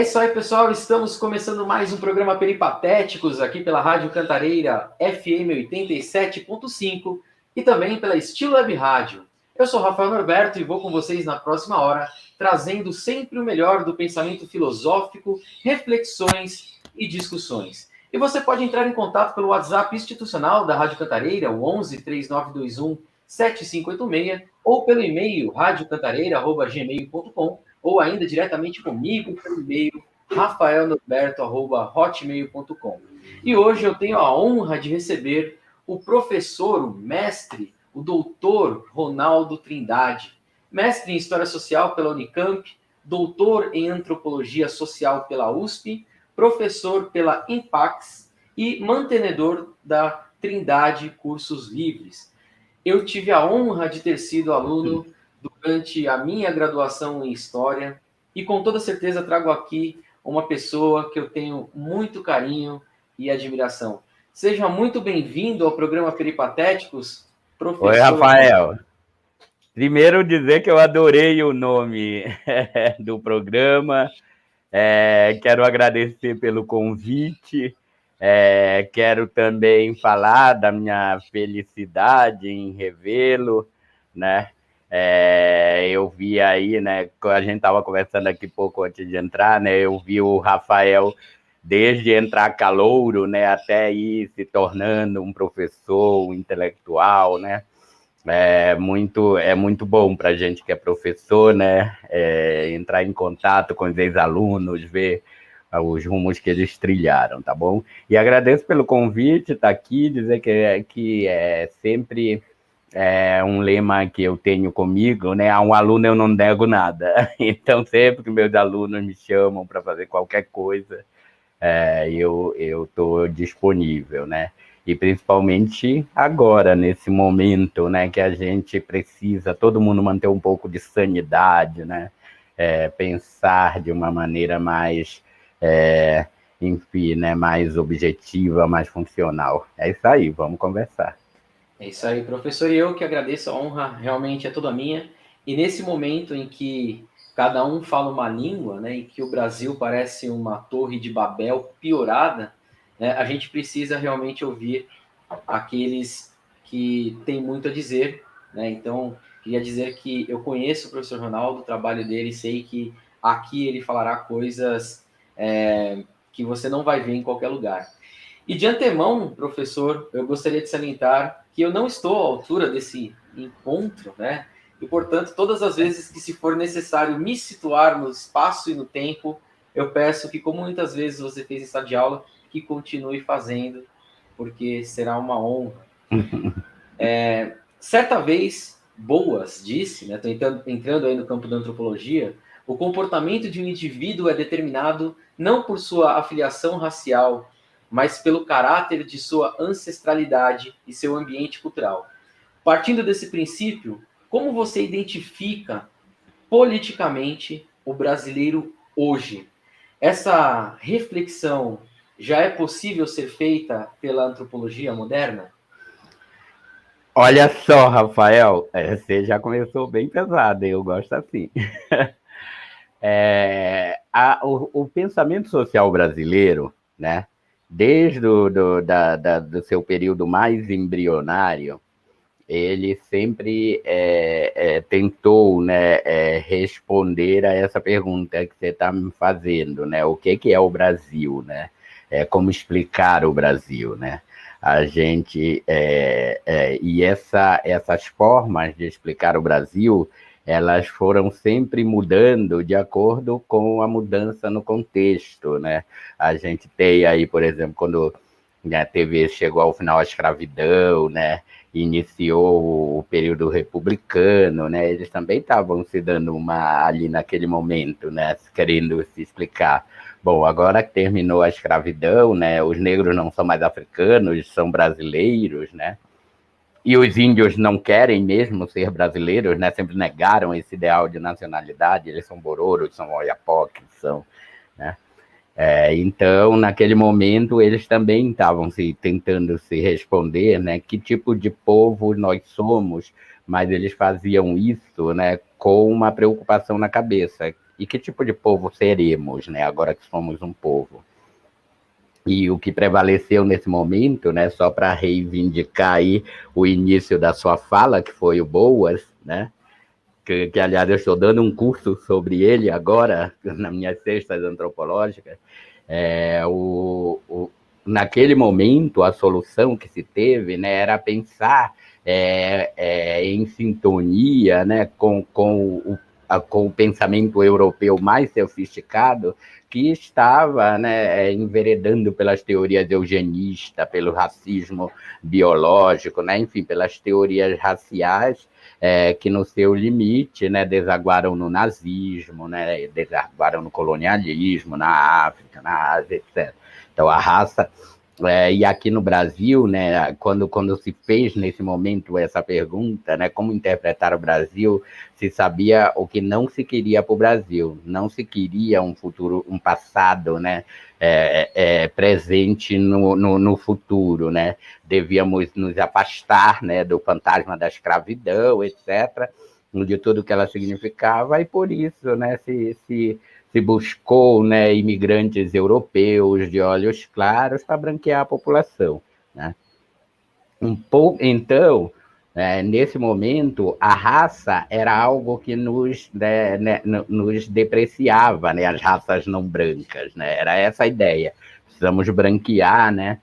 isso aí, pessoal. Estamos começando mais um programa Peripatéticos aqui pela Rádio Cantareira FM 87.5 e também pela Estilo Web Rádio. Eu sou Rafael Norberto e vou com vocês na próxima hora, trazendo sempre o melhor do pensamento filosófico, reflexões e discussões. E você pode entrar em contato pelo WhatsApp institucional da Rádio Cantareira, o 11 3921 7586, ou pelo e-mail radiocantareira@gmail.com, ou ainda diretamente comigo pelo e-mail rafaelnorberto@hotmail.com. E hoje eu tenho a honra de receber o professor, o mestre, o doutor Ronaldo Trindade, mestre em História Social pela Unicamp, doutor em Antropologia Social pela USP, professor pela Impax e mantenedor da Trindade Cursos Livres. Eu tive a honra de ter sido aluno durante a minha graduação em História e com toda certeza trago aqui uma pessoa que eu tenho muito carinho e admiração. Seja muito bem-vindo ao programa Peripatéticos, professor... Oi, Rafael. Primeiro dizer que eu adorei o nome do programa, quero agradecer pelo convite, quero também falar da minha felicidade em revê-lo, né? Eu vi aí, né, a gente estava conversando aqui pouco antes de entrar, né, eu vi o Rafael desde entrar calouro, né, até ir se tornando um professor, um intelectual, né? É muito bom para a gente que é professor, né? Entrar em contato com os ex-alunos, ver os rumos que eles trilharam, tá bom? E agradeço pelo convite, estar aqui, dizer que é sempre um lema que eu tenho comigo, né? A um aluno eu não nego nada. Então, sempre que meus alunos me chamam para fazer qualquer coisa, eu estou disponível, né? E principalmente agora, nesse momento, né, que a gente precisa, todo mundo manter um pouco de sanidade, né? Pensar de uma maneira mais, enfim, né, mais objetiva, mais funcional. É isso aí, vamos conversar. É isso aí, professor, e eu que agradeço, a honra realmente é toda minha. E nesse momento em que cada um fala uma língua, né, e que o Brasil parece uma torre de Babel piorada, né, a gente precisa realmente ouvir aqueles que têm muito a dizer, né? Então, queria dizer que eu conheço o professor Ronaldo, o trabalho dele, sei que aqui ele falará coisas que você não vai ver em qualquer lugar. E de antemão, professor, eu gostaria de salientar que eu não estou à altura desse encontro, né? E, portanto, todas as vezes que se for necessário me situar no espaço e no tempo, eu peço que, como muitas vezes você fez em sala de aula, que continue fazendo, porque será uma honra. Certa vez, Boas disse, né, entrando aí no campo da antropologia, o comportamento de um indivíduo é determinado não por sua afiliação racial, mas pelo caráter de sua ancestralidade e seu ambiente cultural. Partindo desse princípio, como você identifica politicamente o brasileiro hoje? Essa reflexão já é possível ser feita pela antropologia moderna? Olha só, Rafael, você já começou bem pesado, eu gosto assim. O pensamento social brasileiro, né, desde do seu período mais embrionário, ele sempre tentou, né, responder a essa pergunta que você está me fazendo, né? O que é o Brasil, né? Como explicar o Brasil, né? A gente e essas formas de explicar o Brasil, elas foram sempre mudando de acordo com a mudança no contexto, né? A gente tem aí, por exemplo, quando a TV chegou ao final a escravidão, né? Iniciou o período republicano, né? Eles também estavam se dando uma ali naquele momento, né? Querendo se explicar. Bom, agora que terminou a escravidão, né? Os negros não são mais africanos, são brasileiros, né? E os índios não querem mesmo ser brasileiros, né? Sempre negaram esse ideal de nacionalidade. Eles são bororos, são oiapoques, são, né? Então, naquele momento, eles também estavam tentando se responder, né, que tipo de povo nós somos, mas eles faziam isso, né, com uma preocupação na cabeça, E que tipo de povo seremos, né, agora que somos um povo? E o que prevaleceu nesse momento, né, só para reivindicar aí o início da sua fala, que foi o Boas, né, que aliás eu estou dando um curso sobre ele agora, nas minhas cestas antropológicas, naquele momento a solução que se teve, né, era pensar em sintonia, né, com o pensamento europeu mais sofisticado, que estava, né, enveredando pelas teorias eugenistas, pelo racismo biológico, né, enfim, pelas teorias raciais, que no seu limite, né, desaguaram no nazismo, né, desaguaram no colonialismo, na África, na Ásia, etc. Então, a raça... e aqui no Brasil, né, quando se fez nesse momento essa pergunta, né, como interpretar o Brasil, se sabia o que não se queria para o Brasil, não se queria um futuro, um passado, né, presente no futuro, né, devíamos nos afastar, né, do fantasma da escravidão, etc., de tudo que ela significava, e por isso, né, se buscou, né, imigrantes europeus de olhos claros para branquear a população, né? Então, nesse momento, a raça era algo que nos depreciava, né, as raças não brancas, né? Era essa a ideia. Precisamos branquear, né,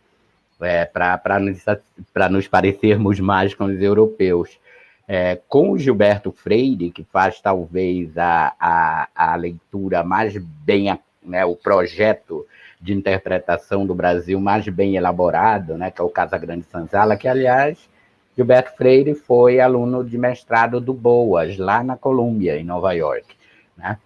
para nos parecermos mais com os europeus. Com o Gilberto Freire, que faz talvez a leitura mais bem, né, o projeto de interpretação do Brasil mais bem elaborado, né, que é o Casagrande Senzala, que, aliás, Gilberto Freire foi aluno de mestrado do Boas, lá na Colômbia, em Nova York, né?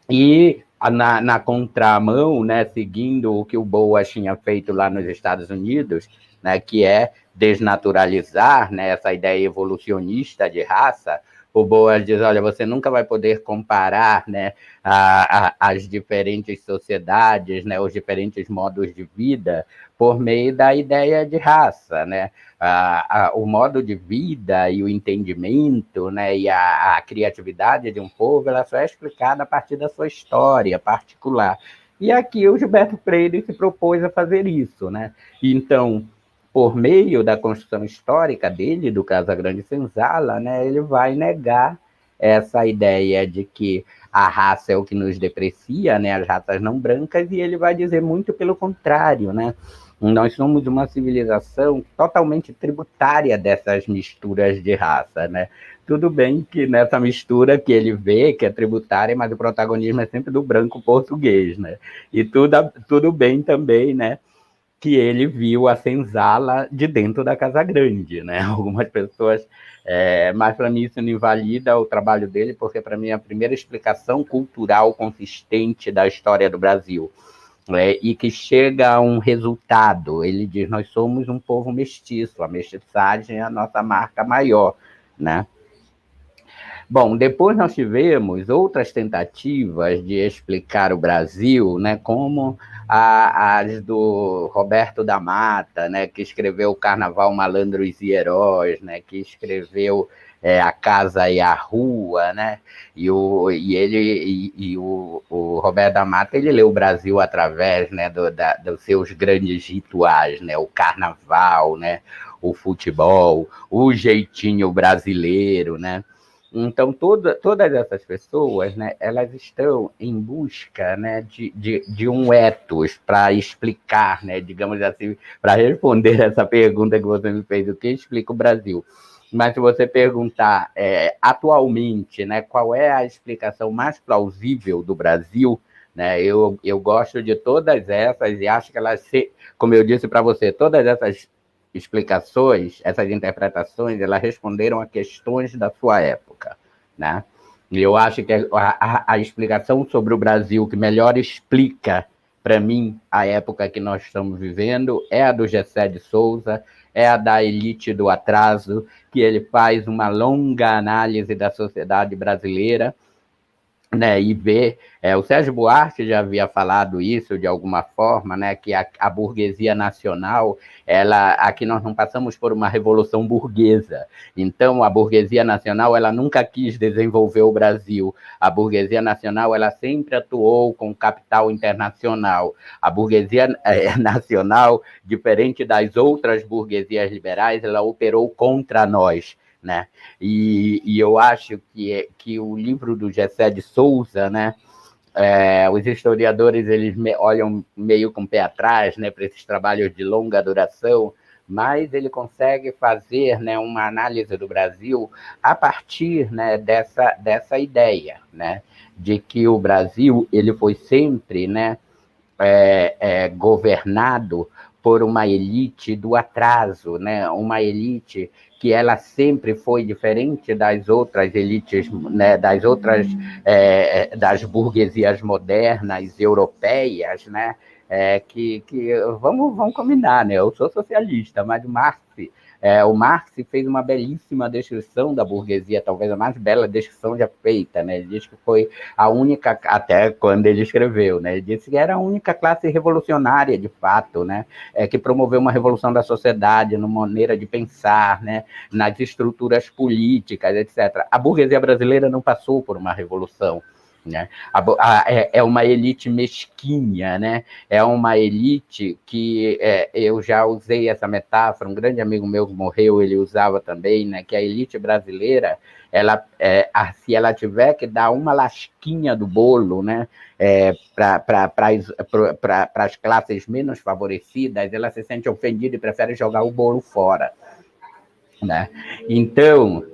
E na contramão, né, seguindo o que o Boas tinha feito lá nos Estados Unidos, né, que é desnaturalizar, né, essa ideia evolucionista de raça, o Boas diz, olha, você nunca vai poder comparar, né, as diferentes sociedades, né, os diferentes modos de vida por meio da ideia de raça, né? O modo de vida e o entendimento, né, e a criatividade de um povo, ela só é explicada a partir da sua história particular. E aqui o Gilberto Freire se propôs a fazer isso, né? Então, por meio da construção histórica dele, do Casagrande Senzala, né, ele vai negar essa ideia de que a raça é o que nos deprecia, né, as raças não brancas, e ele vai dizer muito pelo contrário, né? Nós somos uma civilização totalmente tributária dessas misturas de raça, né? Tudo bem que nessa mistura que ele vê, que é tributária, mas o protagonismo é sempre do branco português, né? E tudo bem também, né, que ele viu a senzala de dentro da Casa Grande, né? Algumas pessoas... mas para mim isso não invalida o trabalho dele, porque para mim é a primeira explicação cultural consistente da história do Brasil. E que chega a um resultado. Ele diz, nós somos um povo mestiço, a mestiçagem é a nossa marca maior, né? Bom, depois nós tivemos outras tentativas de explicar o Brasil, né, como as do Roberto da Mata, né, que escreveu o Carnaval, Malandros e Heróis, né, que escreveu A Casa e a Rua, né, e o Roberto da Mata, ele leu o Brasil através, né, dos seus grandes rituais, né, o Carnaval, né, o futebol, o jeitinho brasileiro, né. Então, todas essas pessoas, né, elas estão em busca, né, de um ethos para explicar, né, digamos assim, para responder essa pergunta que você me fez, o que explica o Brasil. Mas se você perguntar atualmente, né, qual é a explicação mais plausível do Brasil, né, eu gosto de todas essas e acho que elas, como eu disse para você, todas essas explicações, essas interpretações, elas responderam a questões da sua época, né? E eu acho que a explicação sobre o Brasil que melhor explica, para mim, a época que nós estamos vivendo é a do Gessé de Souza, é a da Elite do Atraso, que ele faz uma longa análise da sociedade brasileira né, e ver, o Sérgio Buarque já havia falado isso de alguma forma, né, que a burguesia nacional, aqui nós não passamos por uma revolução burguesa, então a burguesia nacional, ela nunca quis desenvolver o Brasil, a burguesia nacional, ela sempre atuou com capital internacional, a burguesia nacional, diferente das outras burguesias liberais, ela operou contra nós, né? E eu acho que o livro do Gessé de Souza, né, os historiadores eles olham meio com o pé atrás, né, para esses trabalhos de longa duração, mas ele consegue fazer, né, uma análise do Brasil a partir, né, dessa ideia, né, de que o Brasil ele foi sempre, né, governado por uma elite do atraso, né? Uma elite que ela sempre foi diferente das outras elites, né? Das burguesias modernas europeias, né? Vamos combinar, né? Eu sou socialista, mas o Marx fez uma belíssima descrição da burguesia, talvez a mais bela descrição já feita, né? Ele diz que foi a única, até quando ele escreveu, né? Ele disse que era a única classe revolucionária, de fato, né? Que promoveu uma revolução da sociedade, na maneira de pensar, né? Nas estruturas políticas, etc. A burguesia brasileira não passou por uma revolução, né? É uma elite mesquinha, né? É uma elite que eu já usei essa metáfora, um grande amigo meu que morreu, ele usava também, né? Que a elite brasileira, se ela tiver que dar uma lasquinha do bolo, né? Para as classes menos favorecidas, ela se sente ofendida e prefere jogar o bolo fora, né? Então,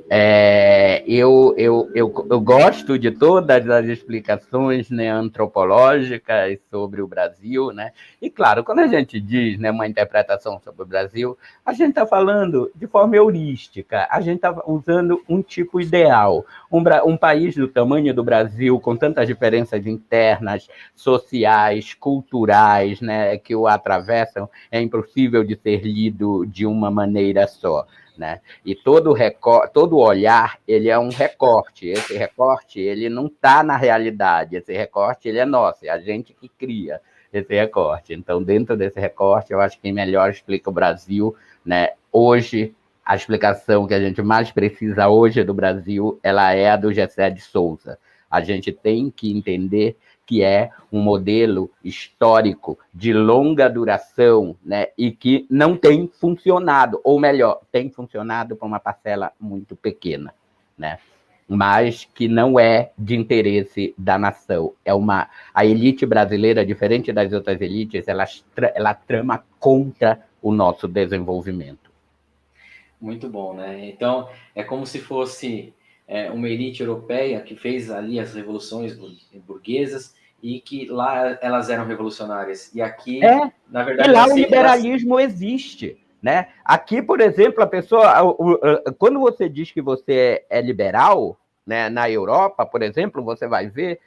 eu gosto de todas as explicações, né, antropológicas sobre o Brasil, né? E claro, quando a gente diz, né, uma interpretação sobre o Brasil, a gente está falando de forma heurística, a gente está usando um tipo ideal. Um país do tamanho do Brasil, com tantas diferenças internas, sociais, culturais, né, que o atravessam, é impossível de ser lido de uma maneira só, né? E todo olhar ele é um recorte. Esse recorte ele não está na realidade. Esse recorte ele é nosso, é a gente que cria esse recorte. Então, dentro desse recorte, eu acho que quem melhor explica o Brasil, né? Hoje, a explicação que a gente mais precisa hoje do Brasil, ela é a do Gessé de Souza. A gente tem que entender que é um modelo histórico de longa duração, né, e que não tem funcionado, ou melhor, tem funcionado para uma parcela muito pequena, né, mas que não é de interesse da nação. A elite brasileira, diferente das outras elites, ela trama contra o nosso desenvolvimento. Muito bom, né? Então, é como se fosse uma elite europeia que fez ali as revoluções burguesas e que lá elas eram revolucionárias. E aqui, na E verdade, lá o liberalismo existe, né? Aqui, por exemplo, a pessoa, quando você diz que você é liberal, né, na Europa, por exemplo, você vai ver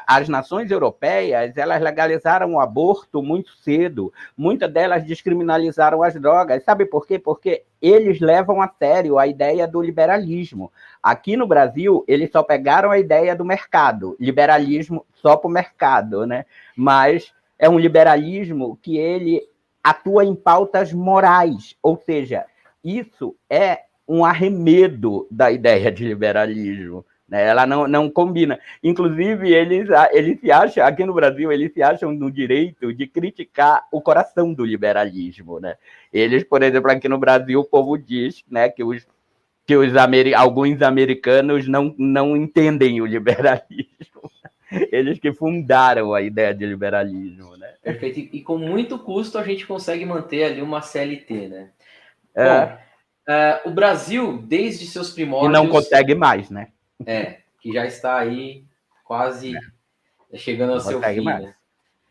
as nações europeias, elas legalizaram o aborto muito cedo, muitas delas descriminalizaram as drogas. Sabe por quê? Porque eles levam a sério a ideia do liberalismo. Aqui no Brasil, eles só pegaram a ideia do mercado, liberalismo só para o mercado, né? Mas é um liberalismo que ele atua em pautas morais, ou seja, isso é um arremedo da ideia de liberalismo, né? Ela não combina. Inclusive, eles se acham, aqui no Brasil, eles se acham no direito de criticar o coração do liberalismo, né? Eles, por exemplo, aqui no Brasil, o povo diz, né, que alguns americanos não entendem o liberalismo. Eles que fundaram a ideia de liberalismo, né? Perfeito. E com muito custo a gente consegue manter ali uma CLT, né? Bom, o Brasil, desde seus E não primórdios, consegue mais, né? que já está aí quase chegando ao Não seu consegue fim, mais. né?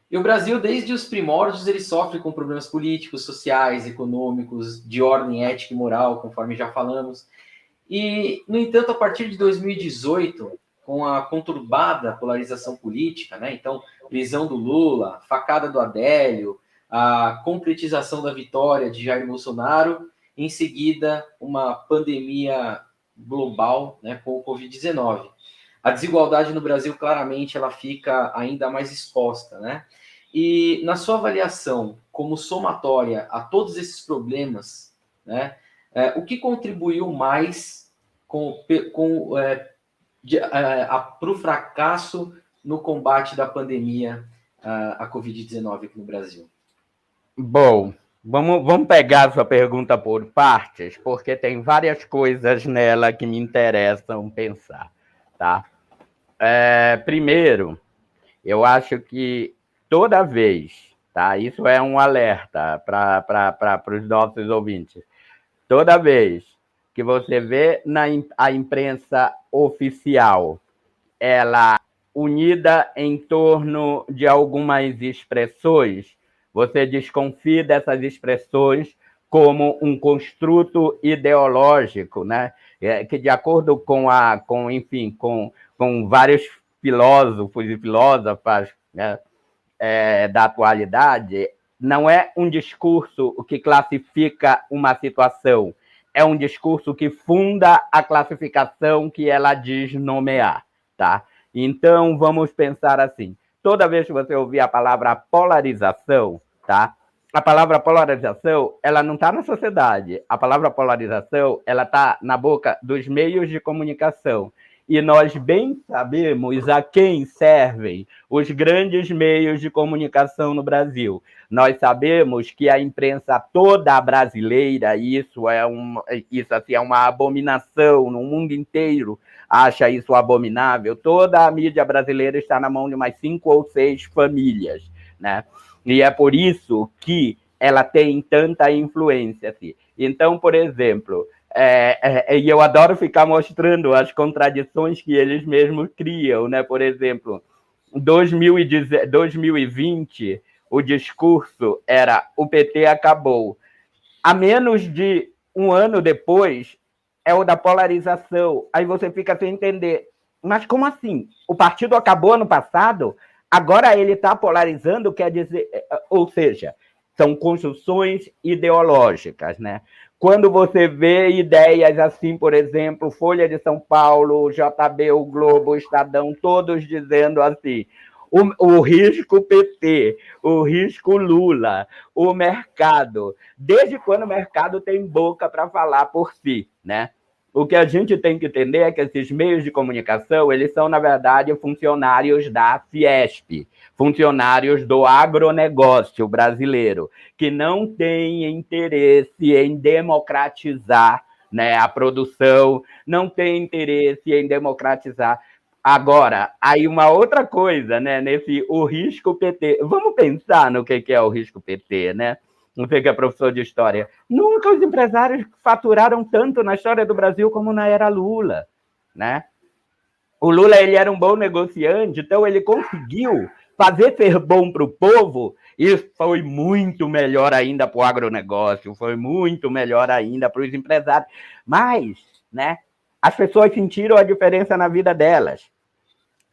E o Brasil, desde os primórdios, ele sofre com problemas políticos, sociais, econômicos, de ordem ética e moral, conforme já falamos. E, no entanto, a partir de 2018, com a conturbada polarização política, né? Então, prisão do Lula, facada do Adélio, a concretização da vitória de Jair Bolsonaro, em seguida, uma pandemia global, né, com o Covid-19. a desigualdade no Brasil, claramente, ela fica ainda mais exposta, né? E na sua avaliação, como somatória a todos esses problemas, né, o que contribuiu mais para o fracasso no combate da pandemia à Covid-19 aqui no Brasil? Bom, vamos pegar a sua pergunta por partes, porque tem várias coisas nela que me interessam pensar, tá? Primeiro, eu acho que toda vez, tá? Isso é um alerta para os nossos ouvintes. Toda vez que você vê a imprensa oficial, ela unida em torno de algumas expressões, você desconfia dessas expressões como um construto ideológico, né? Que de acordo com vários filósofos e filósofas, né, da atualidade, não é um discurso que classifica uma situação, é um discurso que funda a classificação que ela diz nomear, tá? Então, vamos pensar assim, toda vez que você ouvir a palavra polarização, tá? A palavra polarização, ela não está na sociedade. A palavra polarização, ela está na boca dos meios de comunicação. E nós bem sabemos a quem servem os grandes meios de comunicação no Brasil. Nós sabemos que a imprensa toda brasileira, isso é uma abominação no mundo inteiro, acha isso abominável. Toda a mídia brasileira está na mão de umas 5 ou 6 famílias, né? E é por isso que ela tem tanta influência. Assim. Então, por exemplo, e eu adoro ficar mostrando as contradições que eles mesmos criam, né? Por exemplo, 2020, o discurso era o PT acabou. A menos de um ano depois, é o da polarização. Aí você fica sem entender. Mas como assim? O partido acabou ano passado? Agora ele está polarizando, quer dizer... Ou seja, são construções ideológicas, né? Quando você vê ideias assim, por exemplo, Folha de São Paulo, JB, o Globo, o Estadão, todos dizendo assim, o risco PT, o risco Lula, o mercado. Desde quando o mercado tem boca para falar por si, né? O que a gente tem que entender é que esses meios de comunicação, eles são, na verdade, funcionários da Fiesp, funcionários do agronegócio brasileiro, que não têm interesse em democratizar, né, a produção, não tem interesse em democratizar. Agora, aí uma outra coisa, né, o risco PT. Vamos pensar no que é o risco PT, né? Não sei que é professor de história. Nunca os empresários faturaram tanto na história do Brasil como na era Lula, né? O Lula, ele era um bom negociante, então ele conseguiu fazer ser bom para o povo, e foi muito melhor ainda para o agronegócio, foi muito melhor ainda para os empresários. Mas, né, as pessoas sentiram a diferença na vida delas.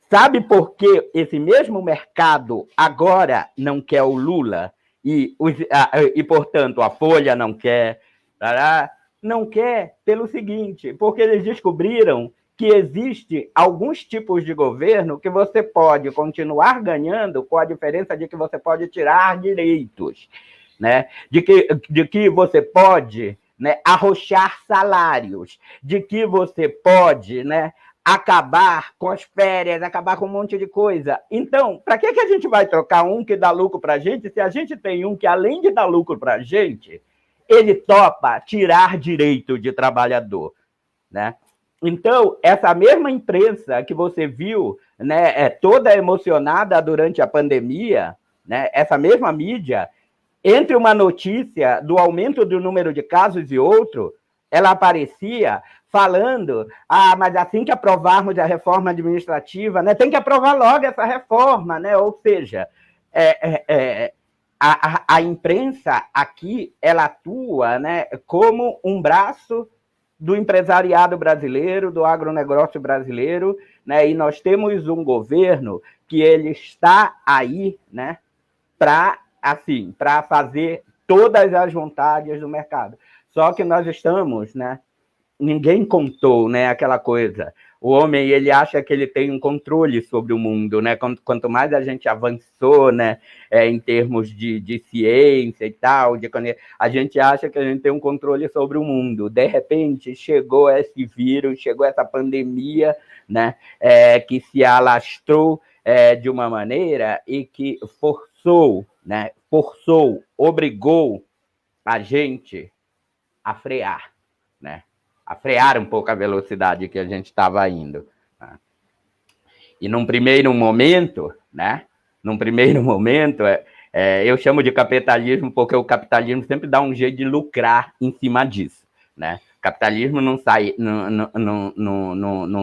Sabe por que esse mesmo mercado agora não quer o Lula? Portanto, a Folha não quer. Não quer pelo seguinte, porque eles descobriram que existe alguns tipos de governo que você pode continuar ganhando com a diferença de que você pode tirar direitos, né? De que você pode, né, arrochar salários, de que você pode, né, acabar com as férias, acabar com um monte de coisa. Então, para que a gente vai trocar um que dá lucro para a gente se a gente tem um que, além de dar lucro para a gente, ele topa tirar direito de trabalhador, né? Então, essa mesma imprensa que você viu, né, toda emocionada durante a pandemia, né, essa mesma mídia, entre uma notícia do aumento do número de casos e outro, ela aparecia falando, mas assim que aprovarmos a reforma administrativa, né, tem que aprovar logo essa reforma, né? Ou seja, a imprensa aqui, ela atua, né, como um braço do empresariado brasileiro, do agronegócio brasileiro, né? E nós temos um governo que ele está aí, né, para fazer todas as vontades do mercado. Só que nós estamos, né? Ninguém contou, né, aquela coisa. O homem, ele acha que ele tem um controle sobre o mundo, né? Quanto mais a gente avançou, né, em termos de ciência e tal, a gente acha que a gente tem um controle sobre o mundo. De repente, chegou esse vírus, chegou essa pandemia, né, que se alastrou de uma maneira e que obrigou a gente a frear, né? A frear um pouco a velocidade que a gente estava indo. Né? E num primeiro momento, né? Eu chamo de capitalismo porque o capitalismo sempre dá um jeito de lucrar em cima disso, né? O capitalismo não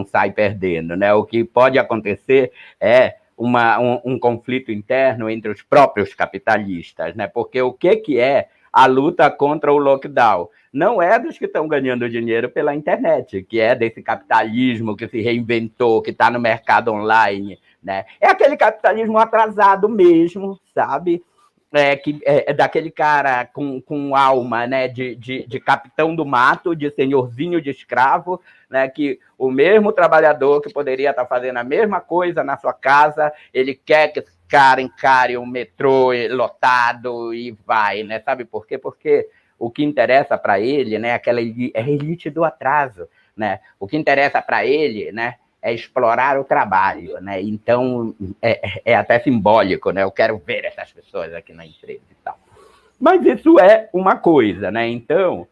sai perdendo, né? O que pode acontecer é um conflito interno entre os próprios capitalistas, né? Porque o que é a luta contra o lockdown? Não é dos que estão ganhando dinheiro pela internet, que é desse capitalismo que se reinventou, que está no mercado online, né? É aquele capitalismo atrasado mesmo, sabe? É daquele cara com alma, né, de capitão do mato, de senhorzinho de escravo, né, que o mesmo trabalhador que poderia estar fazendo a mesma coisa na sua casa, ele quer que esse cara encare um metrô lotado e vai, né? Sabe por quê? Porque o que interessa para ele, né, aquela elite do atraso, né? O que interessa para ele, né, é explorar o trabalho, né? Então, é até simbólico, né? Eu quero ver essas pessoas aqui na empresa e tal. Mas isso é uma coisa, né? Então,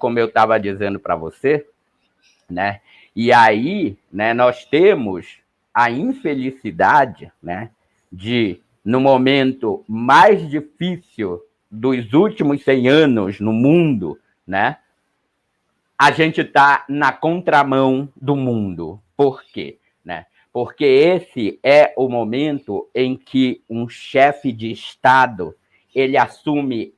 como eu estava dizendo para você, né? E aí, né, nós temos a infelicidade, né, de, no momento mais difícil dos últimos 100 anos no mundo, né, a gente está na contramão do mundo. Por quê? Né? Porque esse é o momento em que um chefe de Estado ele assume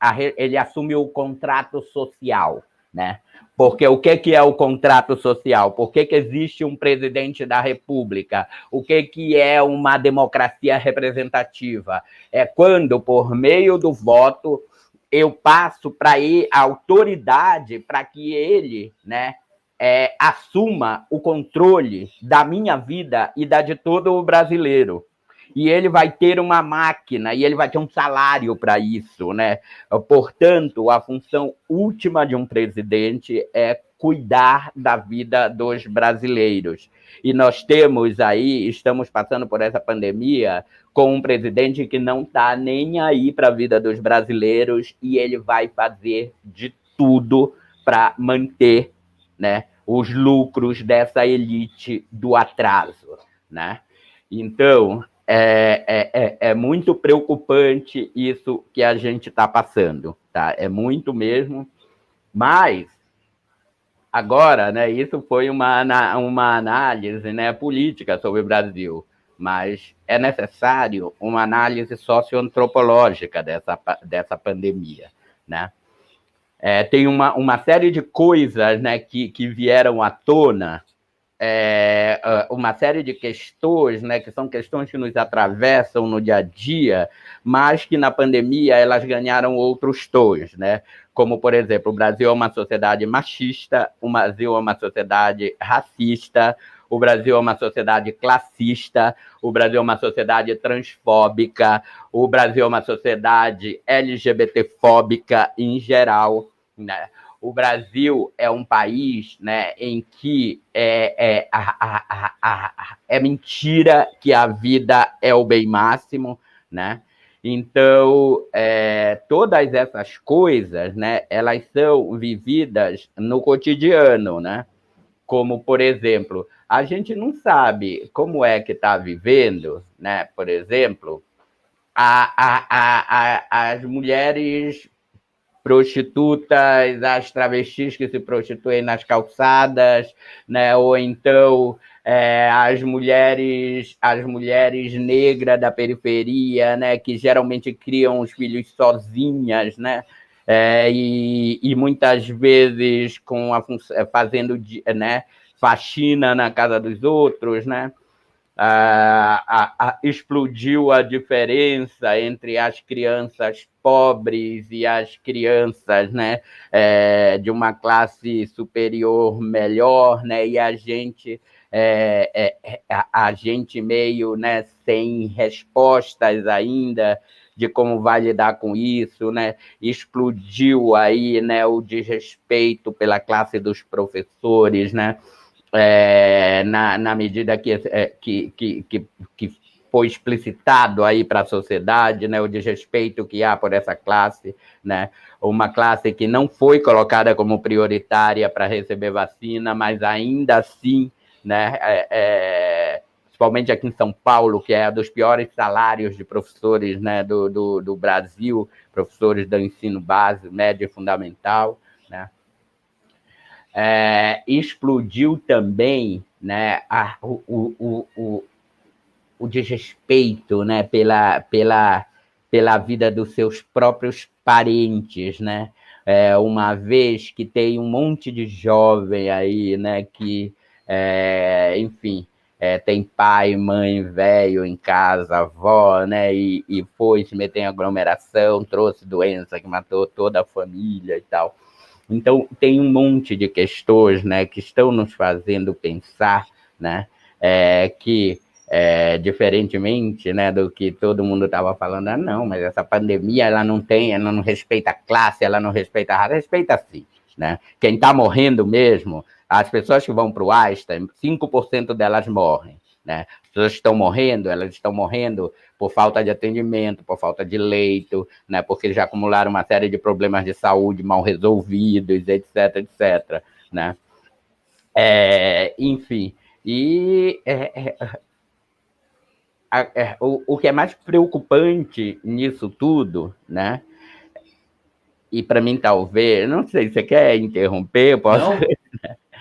o contrato social. Né? Porque o que é o contrato social? Por que existe um presidente da República? O que é uma democracia representativa? É quando, por meio do voto, eu passo para ele a autoridade para que ele, né, assuma o controle da minha vida e da de todo o brasileiro. E ele vai ter uma máquina e ele vai ter um salário para isso, né? Portanto, a função última de um presidente é cuidar da vida dos brasileiros. E nós estamos passando por essa pandemia com um presidente que não está nem aí para a vida dos brasileiros e ele vai fazer de tudo para manter, né, os lucros dessa elite do atraso, né? Então, é muito preocupante isso que a gente está passando, tá? É muito mesmo, mas agora, né, isso foi uma análise, né, política sobre o Brasil, mas é necessário uma análise socioantropológica dessa pandemia, né? Tem uma série de coisas, né, que vieram à tona, uma série de questões, né, que são questões que nos atravessam no dia a dia, mas que na pandemia elas ganharam outros tons, né? Como, por exemplo, o Brasil é uma sociedade machista, o Brasil é uma sociedade racista, o Brasil é uma sociedade classista, o Brasil é uma sociedade transfóbica, o Brasil é uma sociedade LGBTfóbica em geral, né? O Brasil é um país, né, em que é mentira que a vida é o bem máximo, né? Então, todas essas coisas, né, elas são vividas no cotidiano, né? Como, por exemplo, a gente não sabe como é que está vivendo, né? Por exemplo, as mulheres prostitutas, as travestis que se prostituem nas calçadas, né? Ou então as mulheres negras da periferia, né? Que geralmente criam os filhos sozinhas, né? E muitas vezes fazendo, né, faxina na casa dos outros, né? Explodiu a diferença entre as crianças pobres e as crianças, né, de uma classe superior melhor, né, e a gente a gente meio, né, sem respostas ainda de como vai lidar com isso, né? Explodiu aí, né, o desrespeito pela classe dos professores, né? Na medida que foi explicitado aí para a sociedade, né, o desrespeito que há por essa classe, né, uma classe que não foi colocada como prioritária para receber vacina, mas ainda assim, né, principalmente aqui em São Paulo, que é um dos piores salários de professores, né, do Brasil, professores do ensino básico, médio e fundamental, né, explodiu também, né, o desrespeito, né, pela vida dos seus próprios parentes, né? Uma vez que tem um monte de jovem aí, né, que, enfim, tem pai, mãe, velho em casa, avó, né, e foi se meter em aglomeração, trouxe doença que matou toda a família e tal. Então, tem um monte de questões, né, que estão nos fazendo pensar, né, que, diferentemente, né, do que todo mundo estava falando, não, mas essa pandemia, ela não respeita a classe, ela não respeita a raça, respeita sim, né? Quem está morrendo mesmo, as pessoas que vão para o Einstein, 5% delas morrem, né? As pessoas que estão morrendo, elas estão morrendo por falta de atendimento, por falta de leito, né, porque já acumularam uma série de problemas de saúde mal resolvidos, etc, etc, né? Enfim, e o que é mais preocupante nisso tudo, né? E para mim, talvez, não sei, você quer interromper? Eu posso. Não,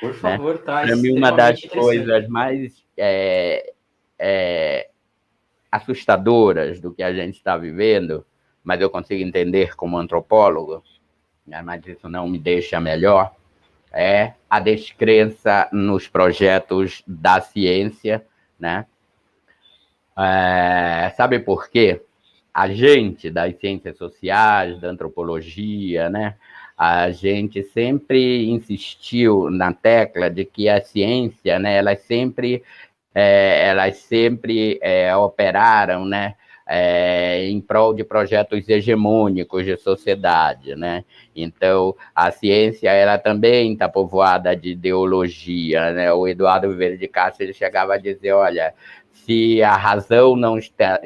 por favor, Né? tá Para mim, uma das extremamente interessante. coisas mais assustadoras do que a gente está vivendo, mas eu consigo entender como antropólogo, né? Mas isso não me deixa melhor, é a descrença nos projetos da ciência, né? Sabe por quê? A gente das ciências sociais, da antropologia, né? A gente sempre insistiu na tecla de que a ciência, né, elas sempre operaram, né, em prol de projetos hegemônicos de sociedade, né? Então, a ciência, ela também está povoada de ideologia, né? O Eduardo Vieira de Castro, ele chegava a dizer, olha, se a razão não está,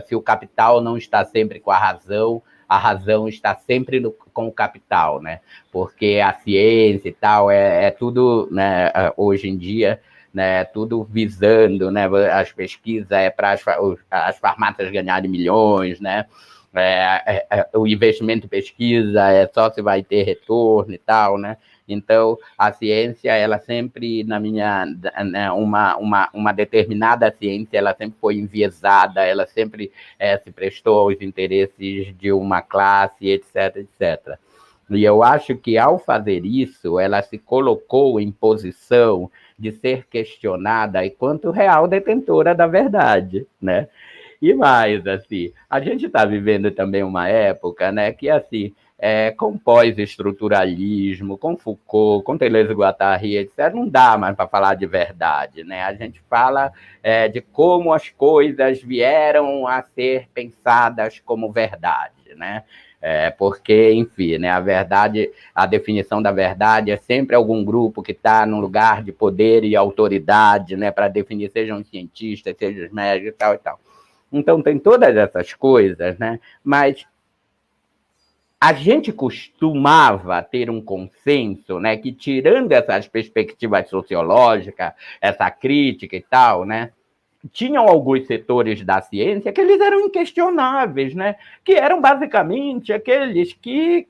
se o capital não está sempre com a razão está sempre com o capital, né? Porque a ciência e tal é tudo, né, hoje em dia, né, tudo visando, né, as pesquisas para as farmácias ganharem milhões, né, o investimento em pesquisa só se vai ter retorno e tal, né. Então, a ciência, ela sempre, na minha, né, uma determinada ciência, ela sempre foi enviesada, ela sempre se prestou aos interesses de uma classe, etc, etc. E eu acho que, ao fazer isso, ela se colocou em posição de ser questionada enquanto real detentora da verdade, né? E mais, assim, a gente está vivendo também uma época, né, que, assim, com pós-estruturalismo, com Foucault, com Deleuze-Guattari, etc., não dá mais para falar de verdade, né? A gente fala de como as coisas vieram a ser pensadas como verdade, né? Porque, enfim, né, a verdade, a definição da verdade é sempre algum grupo que está num lugar de poder e autoridade, né, para definir, sejam os cientistas, sejam os médicos e tal e tal. Então, tem todas essas coisas, né, mas a gente costumava ter um consenso, né, que, tirando essas perspectivas sociológicas, essa crítica e tal, né, tinham alguns setores da ciência que eles eram inquestionáveis, né? Que eram basicamente aqueles que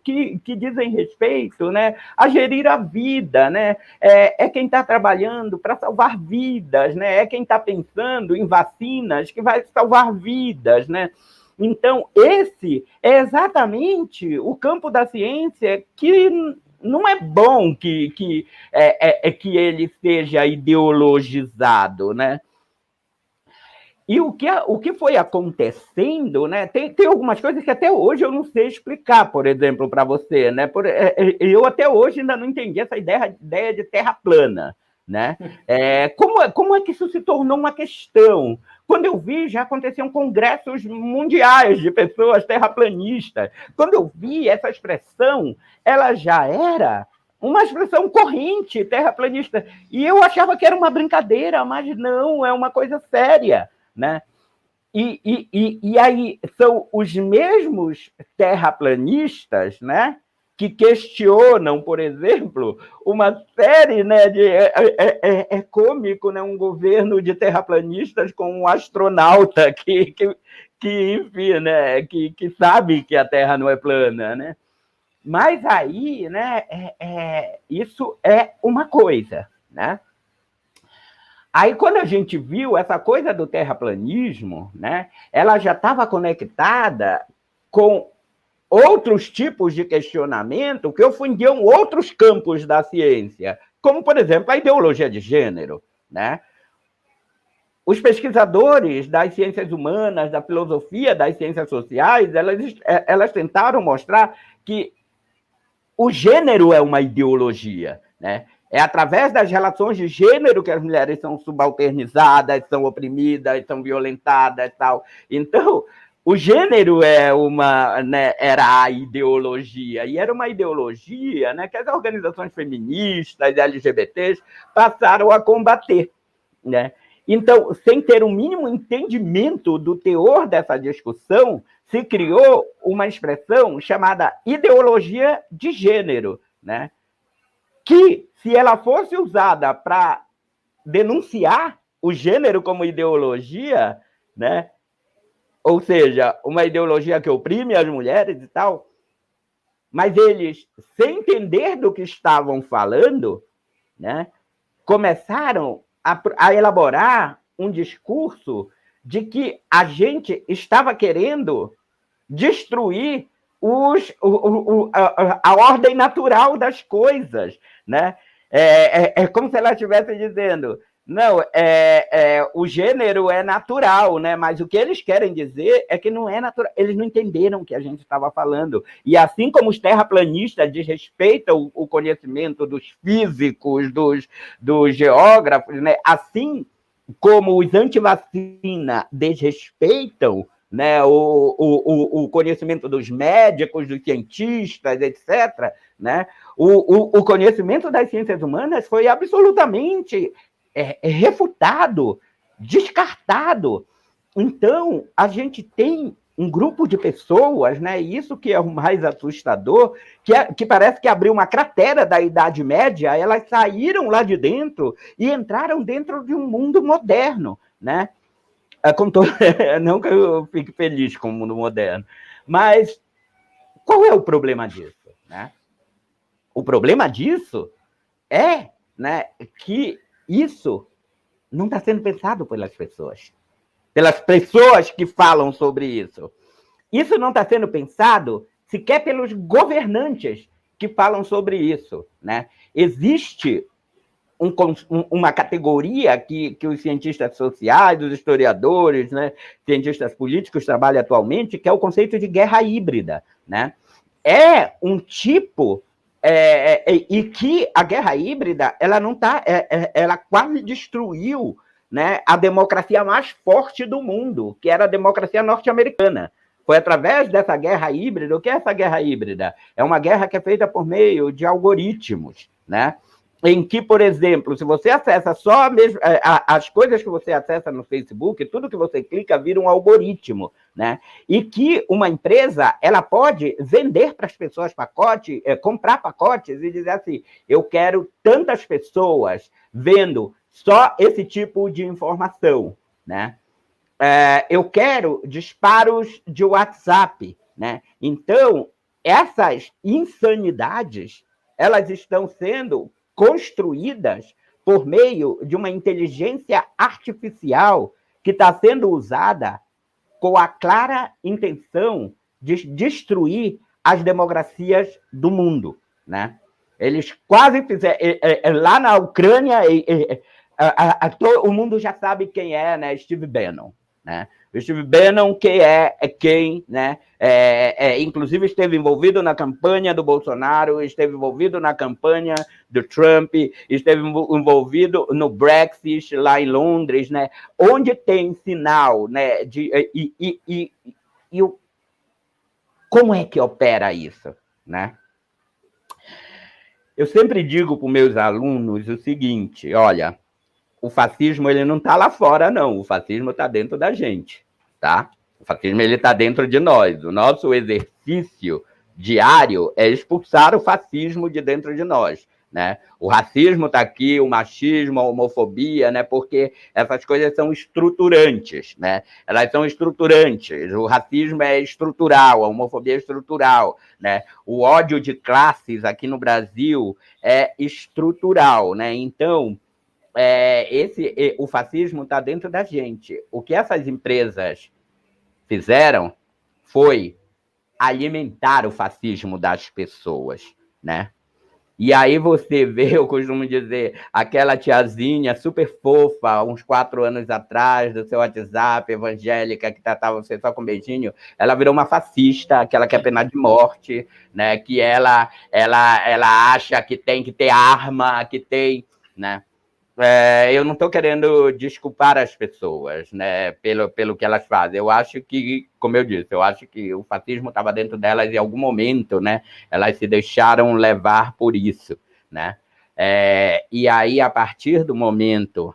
dizem respeito, né, a gerir a vida, né? Quem está trabalhando para salvar vidas, né? É quem está pensando em vacinas que vai salvar vidas, né? Então, esse é exatamente o campo da ciência que não é bom que ele seja ideologizado, né? E o que foi acontecendo, né? Tem algumas coisas que até hoje eu não sei explicar, por exemplo, para você, né? Eu até hoje ainda não entendi essa ideia de terra plana, né? Como é que isso se tornou uma questão? Quando eu vi, já aconteciam congressos mundiais de pessoas terraplanistas. Quando eu vi essa expressão, ela já era uma expressão corrente terraplanista. E eu achava que era uma brincadeira, mas não, é uma coisa séria, né? E aí são os mesmos terraplanistas, né, que questionam, por exemplo, uma série, né, de é cômico, né, um governo de terraplanistas com um astronauta que enfim, né, que sabe que a Terra não é plana, né? Mas aí, né, isso é uma coisa, né? Aí, quando a gente viu essa coisa do terraplanismo, né, ela já estava conectada com outros tipos de questionamento que ofendiam outros campos da ciência, como, por exemplo, a ideologia de gênero, né? Os pesquisadores das ciências humanas, da filosofia, das ciências sociais, elas tentaram mostrar que o gênero é uma ideologia, né? É através das relações de gênero que as mulheres são subalternizadas, são oprimidas, são violentadas e tal. Então, o gênero né, era a ideologia, e era uma ideologia, né, que as organizações feministas, LGBTs, passaram a combater, né? Então, sem ter um mínimo entendimento do teor dessa discussão, se criou uma expressão chamada ideologia de gênero, né? Que, se ela fosse usada para denunciar o gênero como ideologia, né? Ou seja, uma ideologia que oprime as mulheres e tal, mas eles, sem entender do que estavam falando, né, começaram a elaborar um discurso de que a gente estava querendo destruir a ordem natural das coisas, né? É como se ela estivesse dizendo, não, o gênero é natural, né? Mas o que eles querem dizer é que não é natural. Eles não entenderam o que a gente estava falando. E assim como os terraplanistas desrespeitam o conhecimento dos físicos, dos geógrafos, né? Assim como os antivacina desrespeitam, né, o conhecimento dos médicos, dos cientistas, etc., né, o conhecimento das ciências humanas foi absolutamente refutado, descartado. Então, a gente tem um grupo de pessoas, né, isso que é o mais assustador, que parece que abriu uma cratera da Idade Média, elas saíram lá de dentro e entraram dentro de um mundo moderno, né? Não que eu fique feliz com o mundo moderno, mas qual é o problema disso, né? O problema disso é, né, que isso não está sendo pensado pelas pessoas que falam sobre isso. Isso não está sendo pensado sequer pelos governantes que falam sobre isso, né? Existe uma categoria que os cientistas sociais, os historiadores, né, cientistas políticos trabalham atualmente, que é o conceito de guerra híbrida, né? É um tipo e que a guerra híbrida ela não tá, ela quase destruiu, né, a democracia mais forte do mundo, que era a democracia norte-americana. Foi através dessa guerra híbrida. O que é essa guerra híbrida? É uma guerra que é feita por meio de algoritmos, né? Em que, por exemplo, se você acessa só mesmo, as coisas que você acessa no Facebook, tudo que você clica vira um algoritmo, né? E que uma empresa ela pode vender para as pessoas pacotes, comprar pacotes e dizer assim, eu quero tantas pessoas vendo só esse tipo de informação, né? Eu quero disparos de WhatsApp, né? Então, essas insanidades, elas estão sendo construídas por meio de uma inteligência artificial que está sendo usada com a clara intenção de destruir as democracias do mundo, né? Eles quase fizeram... lá na Ucrânia, o mundo já sabe quem é, né? Steve Bannon, né? O Steve Bannon, que é quem, né? Inclusive esteve envolvido na campanha do Bolsonaro, esteve envolvido na campanha do Trump, esteve envolvido no Brexit lá em Londres, né? Onde tem sinal, né? Como é que opera isso, né? Eu sempre digo para os meus alunos o seguinte: olha, o fascismo ele não está lá fora, não. O fascismo está dentro da gente, tá? O fascismo ele está dentro de nós. O nosso exercício diário é expulsar o fascismo de dentro de nós, né? O racismo está aqui, o machismo, a homofobia, né? Porque essas coisas são estruturantes, né? Elas são estruturantes. O racismo é estrutural, a homofobia é estrutural, né? O ódio de classes aqui no Brasil é estrutural, né? Então, o fascismo está dentro da gente. O que essas empresas fizeram foi alimentar o fascismo das pessoas, né? E aí você vê, eu costumo dizer, aquela tiazinha super fofa, uns 4 anos atrás, do seu WhatsApp, evangélica, que tratava você só com beijinho, ela virou uma fascista, que ela quer pena de morte, né? Que ela acha que tem que ter arma, que tem, né? Eu não estou querendo desculpar as pessoas, né, pelo que elas fazem. Eu acho que, como eu disse, eu acho que o fascismo estava dentro delas em algum momento, né? Elas se deixaram levar por isso, né? E aí, a partir do momento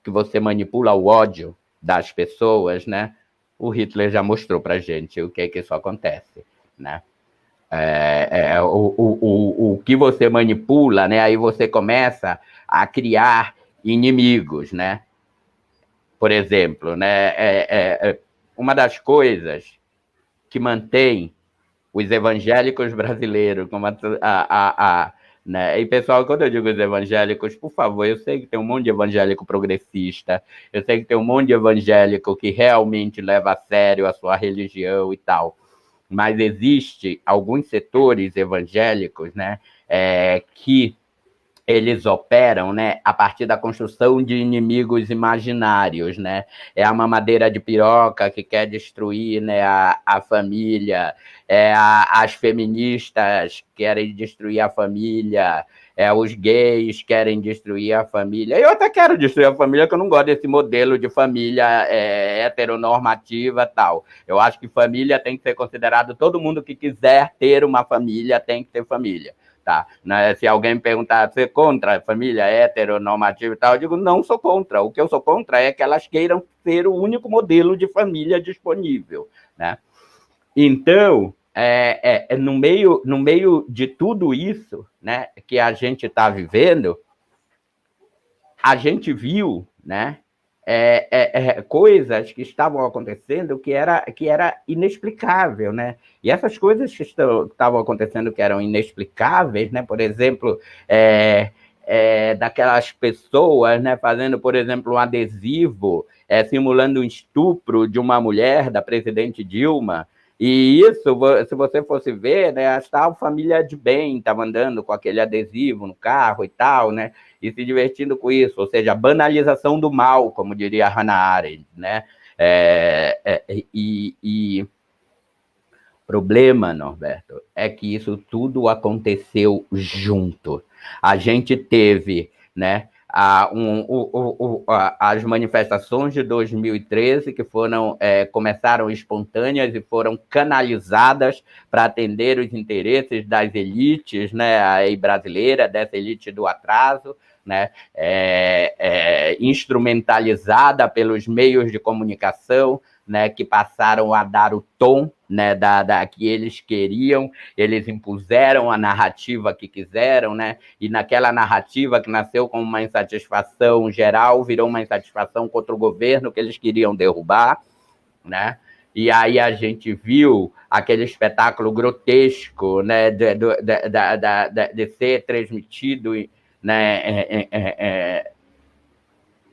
que você manipula o ódio das pessoas, né? O Hitler já mostrou para gente o que é que isso acontece, né? O que você manipula, né? Aí você começa a criar inimigos, né? Por exemplo, né? Uma das coisas que mantém os evangélicos brasileiros, como né? E, pessoal, quando eu digo os evangélicos, por favor, eu sei que tem um monte de evangélico progressista, eu sei que tem um monte de evangélico que realmente leva a sério a sua religião e tal, mas existe alguns setores evangélicos, né, que eles operam, né, a partir da construção de inimigos imaginários, né? É a mamadeira de piroca que quer destruir, né, a família, as feministas querem destruir a família, os gays querem destruir a família. Eu até quero destruir a família, porque eu não gosto desse modelo de família heteronormativa e tal. Eu acho que família tem que ser considerado, todo mundo que quiser ter uma família tem que ter família. Tá? Se alguém me perguntar, você é contra a família heteronormativa e tal, eu digo, não sou contra. O que eu sou contra é que elas queiram ser o único modelo de família disponível, né? Então, no meio de tudo isso, né, que a gente está vivendo, a gente viu, né, coisas que estavam acontecendo que era inexplicável, né? E essas coisas que estavam acontecendo que eram inexplicáveis, né? Por exemplo, daquelas pessoas, né, fazendo, por exemplo, um adesivo simulando um estupro de uma mulher, da presidente Dilma. E isso, se você fosse ver, né, a família de bem estava andando com aquele adesivo no carro e tal, né? E se divertindo com isso, ou seja, a banalização do mal, como diria Hannah Arendt, né? O problema, Norberto, é que isso tudo aconteceu junto. A gente teve, né, as manifestações de 2013 que começaram espontâneas e foram canalizadas para atender os interesses das elites, né, aí brasileira, dessa elite do atraso, né, instrumentalizada pelos meios de comunicação, né, que passaram a dar o tom, né, que eles queriam, eles impuseram a narrativa que quiseram, né, e naquela narrativa que nasceu como uma insatisfação geral, virou uma insatisfação contra o governo que eles queriam derrubar, né? E aí a gente viu aquele espetáculo grotesco, né, de ser transmitido, né,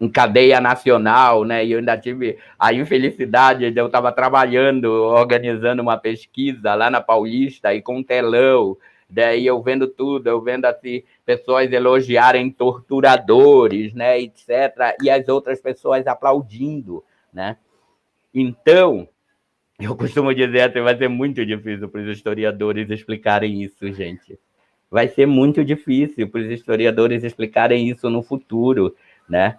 em cadeia nacional, né? E eu ainda tive a infelicidade de eu estava trabalhando, organizando uma pesquisa lá na Paulista e com um telão, daí eu vendo tudo, eu vendo assim pessoas elogiarem torturadores, né, etc. E as outras pessoas aplaudindo, né? Então, eu costumo dizer que vai ser muito difícil para os historiadores explicarem isso, gente. Vai ser muito difícil para os historiadores explicarem isso no futuro, né?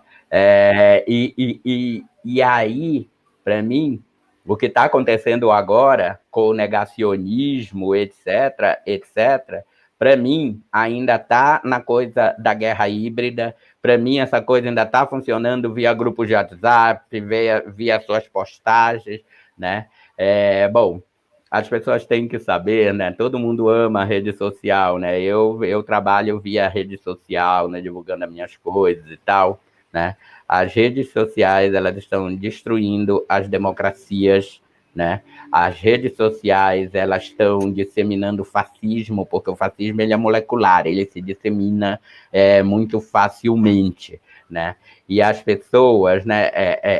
E aí, para mim, o que está acontecendo agora com o negacionismo, etc., etc., para mim, ainda está na coisa da guerra híbrida. Para mim, essa coisa ainda está funcionando via grupos de WhatsApp, via suas postagens, né? Bom, as pessoas têm que saber, né? Todo mundo ama a rede social, né? Eu trabalho via rede social, né? Divulgando as minhas coisas e tal, né? As redes sociais, elas estão destruindo as democracias, né? As redes sociais, elas estão disseminando fascismo, porque o fascismo ele é molecular, ele se dissemina muito facilmente, né? E as pessoas, né?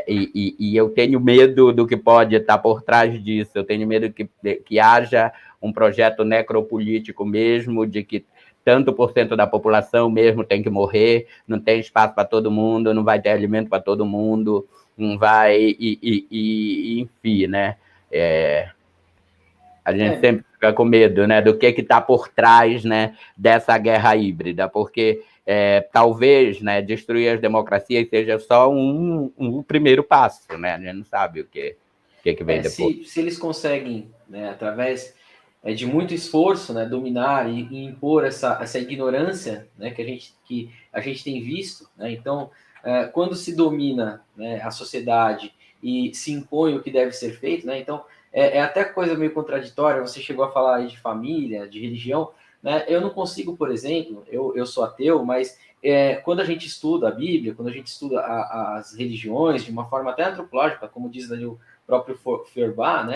E eu tenho medo do que pode estar por trás disso, eu tenho medo que haja um projeto necropolítico mesmo, de que tanto por cento da população mesmo tem que morrer, não tem espaço para todo mundo, não vai ter alimento para todo mundo, não vai, enfim, né? A gente sempre fica com medo, né, do que está por trás, né, dessa guerra híbrida, porque talvez, né, destruir as democracias seja só um primeiro passo, né? A gente não sabe o que vem depois. Se eles conseguem, né, através de muito esforço, né, dominar e impor essa ignorância, né, que a gente tem visto, né? Então, quando se domina, né, a sociedade e se impõe o que deve ser feito, né? Então, até coisa meio contraditória. Você chegou a falar aí de família, de religião, né? Eu não consigo, por exemplo, eu sou ateu, mas quando a gente estuda a Bíblia, quando a gente estuda as religiões de uma forma até antropológica, como diz ali o próprio Feuerbach, né?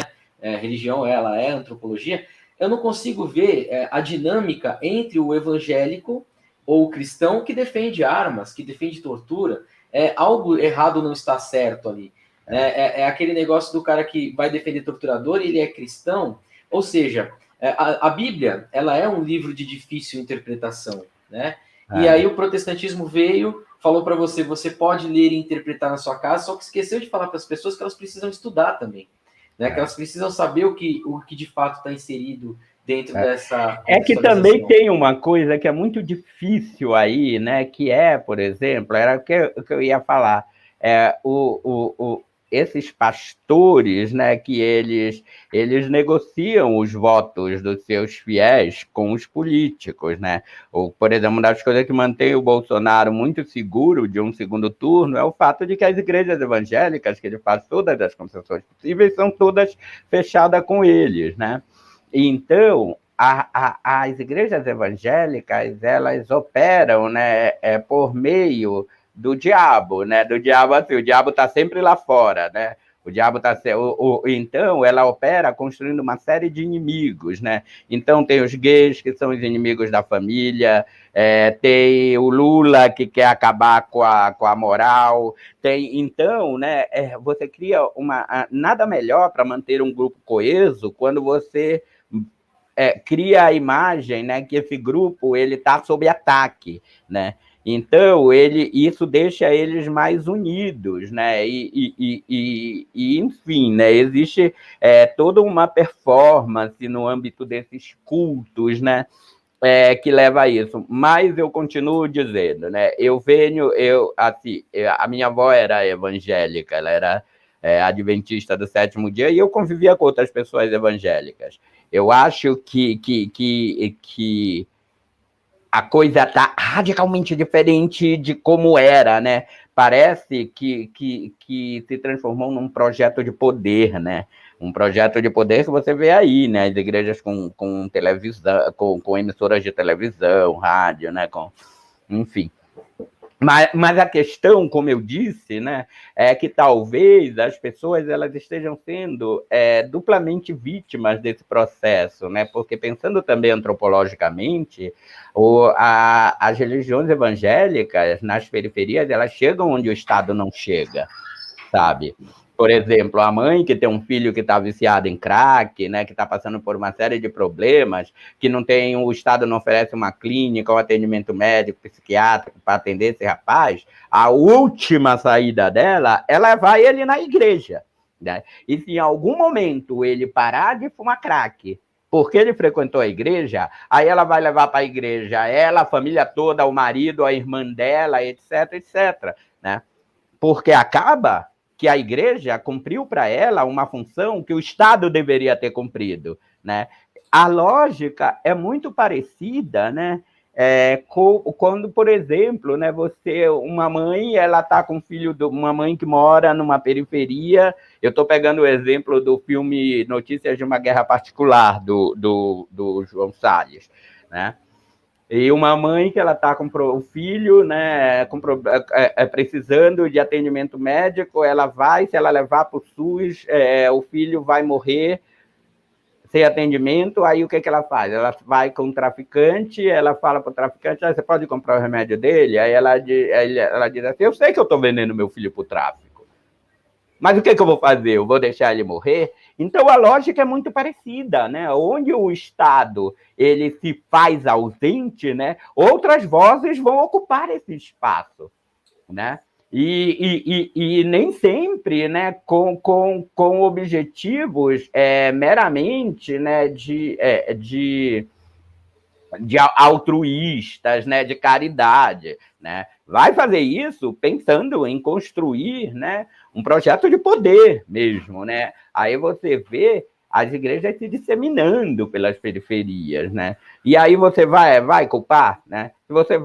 Religião, ela é antropologia. Eu não consigo ver a dinâmica entre o evangélico ou o cristão que defende armas, que defende tortura. Algo errado não está certo ali. É aquele negócio do cara que vai defender torturador e ele é cristão. Ou seja, a Bíblia, ela é um livro de difícil interpretação, né? E aí o protestantismo veio, falou para você, você pode ler e interpretar na sua casa, só que esqueceu de falar para as pessoas que elas precisam estudar também, né? Que elas precisam saber o que de fato está inserido dentro dessa que também tem uma coisa que é muito difícil aí, né? Que por exemplo, era o que eu ia falar, esses pastores, né, que eles negociam os votos dos seus fiéis com os políticos, né? Ou, por exemplo, uma das coisas que mantém o Bolsonaro muito seguro de um segundo turno é o fato de que as igrejas evangélicas, que ele faz todas as concessões possíveis, são todas fechadas com eles, né? Então, as igrejas evangélicas, elas operam, né, por meio do diabo, né? Do diabo, assim, o diabo está sempre lá fora, né? O diabo está... Então, ela opera construindo uma série de inimigos, né? Então, tem os gays, que são os inimigos da família, tem o Lula, que quer acabar com a moral, então, né, você cria nada melhor para manter um grupo coeso quando você cria a imagem, né, que esse grupo ele está sob ataque, né? Então, isso deixa eles mais unidos, né? Enfim, né? Existe toda uma performance no âmbito desses cultos, né? Que leva a isso. Mas eu continuo dizendo, né? A minha avó era evangélica, ela era adventista do sétimo dia, e eu convivia com outras pessoas evangélicas. Eu acho que a coisa está radicalmente diferente de como era, né? Parece que se transformou num projeto de poder, né? Um projeto de poder que você vê aí, né? As igrejas com televisão, com emissoras de televisão, rádio, né? Enfim. Mas a questão, como eu disse, né, é que talvez as pessoas elas estejam sendo duplamente vítimas desse processo, né? Porque pensando também antropologicamente, as religiões evangélicas nas periferias elas chegam onde o Estado não chega, sabe? Por exemplo, a mãe que tem um filho que está viciado em crack, né, que está passando por uma série de problemas, que não tem, o Estado não oferece uma clínica, um atendimento médico, psiquiátrico para atender esse rapaz, a última saída dela é levar ele na igreja, né? E se em algum momento ele parar de fumar crack, porque ele frequentou a igreja, aí ela vai levar para a igreja ela, a família toda, o marido, a irmã dela, etc, etc, né? Porque acaba que a igreja cumpriu para ela uma função que o Estado deveria ter cumprido, né? A lógica é muito parecida, né? Quando, por exemplo, né, uma mãe, ela está com uma mãe que mora numa periferia. Eu estou pegando o exemplo do filme Notícias de uma Guerra Particular, do João Salles, né? E uma mãe que ela está com o filho, né, precisando de atendimento médico, ela vai, se ela levar para o SUS, o filho vai morrer sem atendimento, aí o que ela faz? Ela vai com o traficante, ela fala para o traficante, você pode comprar o remédio dele? Aí ela diz assim, eu sei que eu estou vendendo meu filho para o tráfico, mas o que eu vou fazer? Eu vou deixar ele morrer? Então, a lógica é muito parecida, né? Onde o Estado ele se faz ausente, né? Outras vozes vão ocupar esse espaço, né? E nem sempre, né, com objetivos meramente, né, de altruístas, né, de caridade, né? Vai fazer isso pensando em construir, né, um projeto de poder mesmo, né? Aí você vê as igrejas se disseminando pelas periferias, né? E aí você vai culpar, né? Você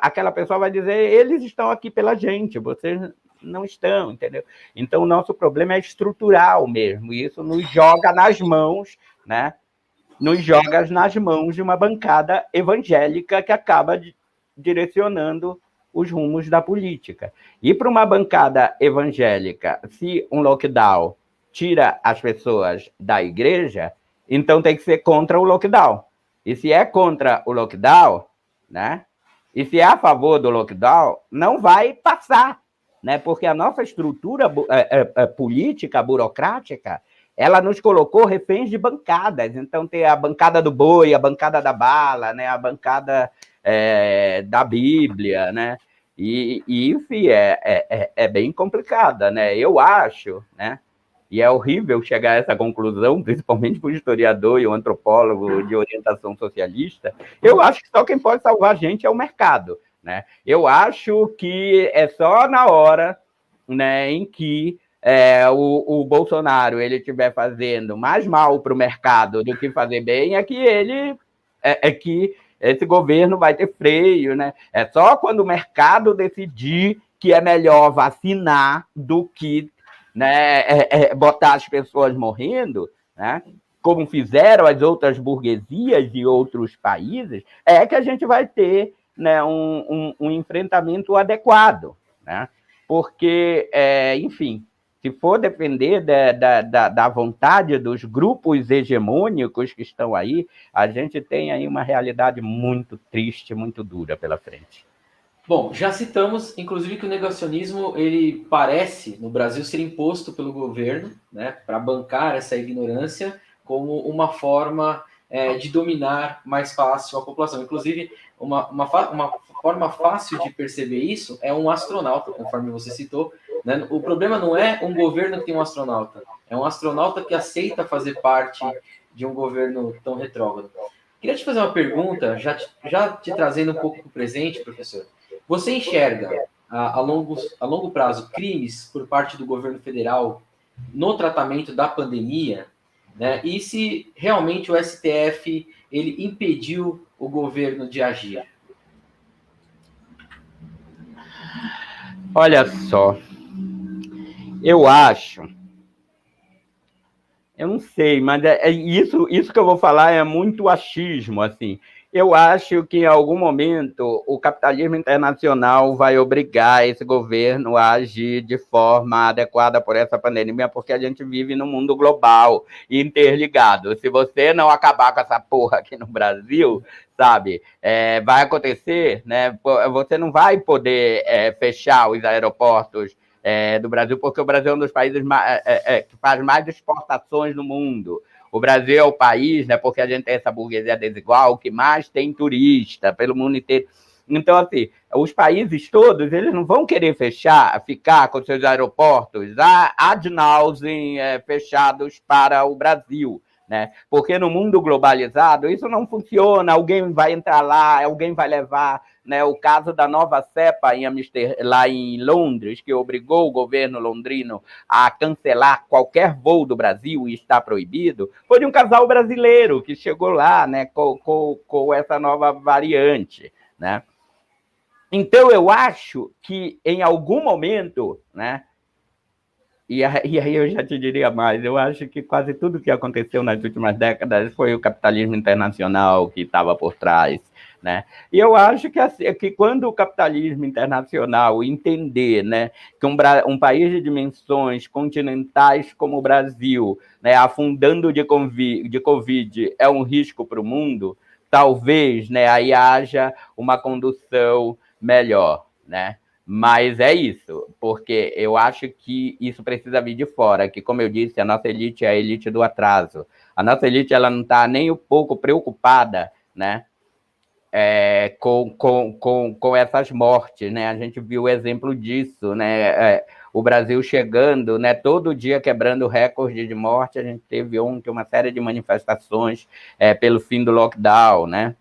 aquela pessoa vai dizer, eles estão aqui pela gente, vocês não estão, entendeu? Então o nosso problema é estrutural mesmo, e isso nos joga nas mãos, né? Nos joga nas mãos de uma bancada evangélica que acaba direcionando os rumos da política. E para uma bancada evangélica, se um lockdown tira as pessoas da igreja, então tem que ser contra o lockdown. E se é contra o lockdown, né? E se é a favor do lockdown, não vai passar, né? Porque a nossa estrutura política, burocrática, ela nos colocou reféns de bancadas. Então tem a bancada do boi, a bancada da bala, né? A bancada da Bíblia, né? Enfim, é bem complicada, né? Eu acho, né? E é horrível chegar a essa conclusão, principalmente para o historiador e o antropólogo de orientação socialista. Eu acho que só quem pode salvar a gente é o mercado, né? Eu acho que é só na hora, né, em que o Bolsonaro ele estiver fazendo mais mal para o mercado do que fazer bem, é que esse governo vai ter freio, né? É só quando o mercado decidir que é melhor vacinar do que, né, botar as pessoas morrendo, né? Como fizeram as outras burguesias de outros países, é que a gente vai ter, né, um enfrentamento adequado, né? Porque, enfim, se for depender da vontade dos grupos hegemônicos que estão aí, a gente tem aí uma realidade muito triste, muito dura pela frente. Bom, já citamos, inclusive, que o negacionismo ele parece, no Brasil, ser imposto pelo governo, né, para bancar essa ignorância como uma forma de dominar mais fácil a população. Inclusive, uma forma fácil de perceber isso é um astronauta, conforme você citou, né? O problema não é um governo que tem um astronauta, é um astronauta que aceita fazer parte de um governo tão retrógrado. Queria te fazer uma pergunta, já te trazendo um pouco para o presente, professor. Você enxerga a longo prazo crimes por parte do governo federal no tratamento da pandemia, né? E se realmente o STF ele impediu o governo de agir? Olha só, eu acho, eu não sei, mas isso que eu vou falar é muito achismo, assim. Eu acho que em algum momento o capitalismo internacional vai obrigar esse governo a agir de forma adequada por essa pandemia, porque a gente vive num mundo global e interligado. Se você não acabar com essa porra aqui no Brasil, sabe, vai acontecer, né? Você não vai poder fechar os aeroportos do Brasil, porque o Brasil é um dos países que faz mais exportações no mundo. O Brasil é o país, né, porque a gente tem essa burguesia desigual, que mais tem turista pelo mundo inteiro. Então, assim, os países todos, eles não vão querer ficar com seus aeroportos ad nauseam fechados para o Brasil, né? Porque no mundo globalizado isso não funciona, alguém vai entrar lá, alguém vai levar, né? O caso da nova cepa lá em Londres, que obrigou o governo londrino a cancelar qualquer voo do Brasil e está proibido, foi de um casal brasileiro que chegou lá, né, com essa nova variante, né? Então eu acho que em algum momento, né, e aí eu já te diria mais, eu acho que quase tudo que aconteceu nas últimas décadas foi o capitalismo internacional que estava por trás, né? E eu acho que quando o capitalismo internacional entender, né, que um país de dimensões continentais como o Brasil, né, afundando de Covid é um risco para o mundo, talvez, né, aí haja uma condução melhor, né? Mas é isso, porque eu acho que isso precisa vir de fora, que, como eu disse, a nossa elite é a elite do atraso. A nossa elite ela não está nem um pouco preocupada, né, com essas mortes, né? A gente viu o exemplo disso, né? O Brasil chegando, né, todo dia quebrando recorde de morte. A gente teve ontem uma série de manifestações pelo fim do lockdown, né?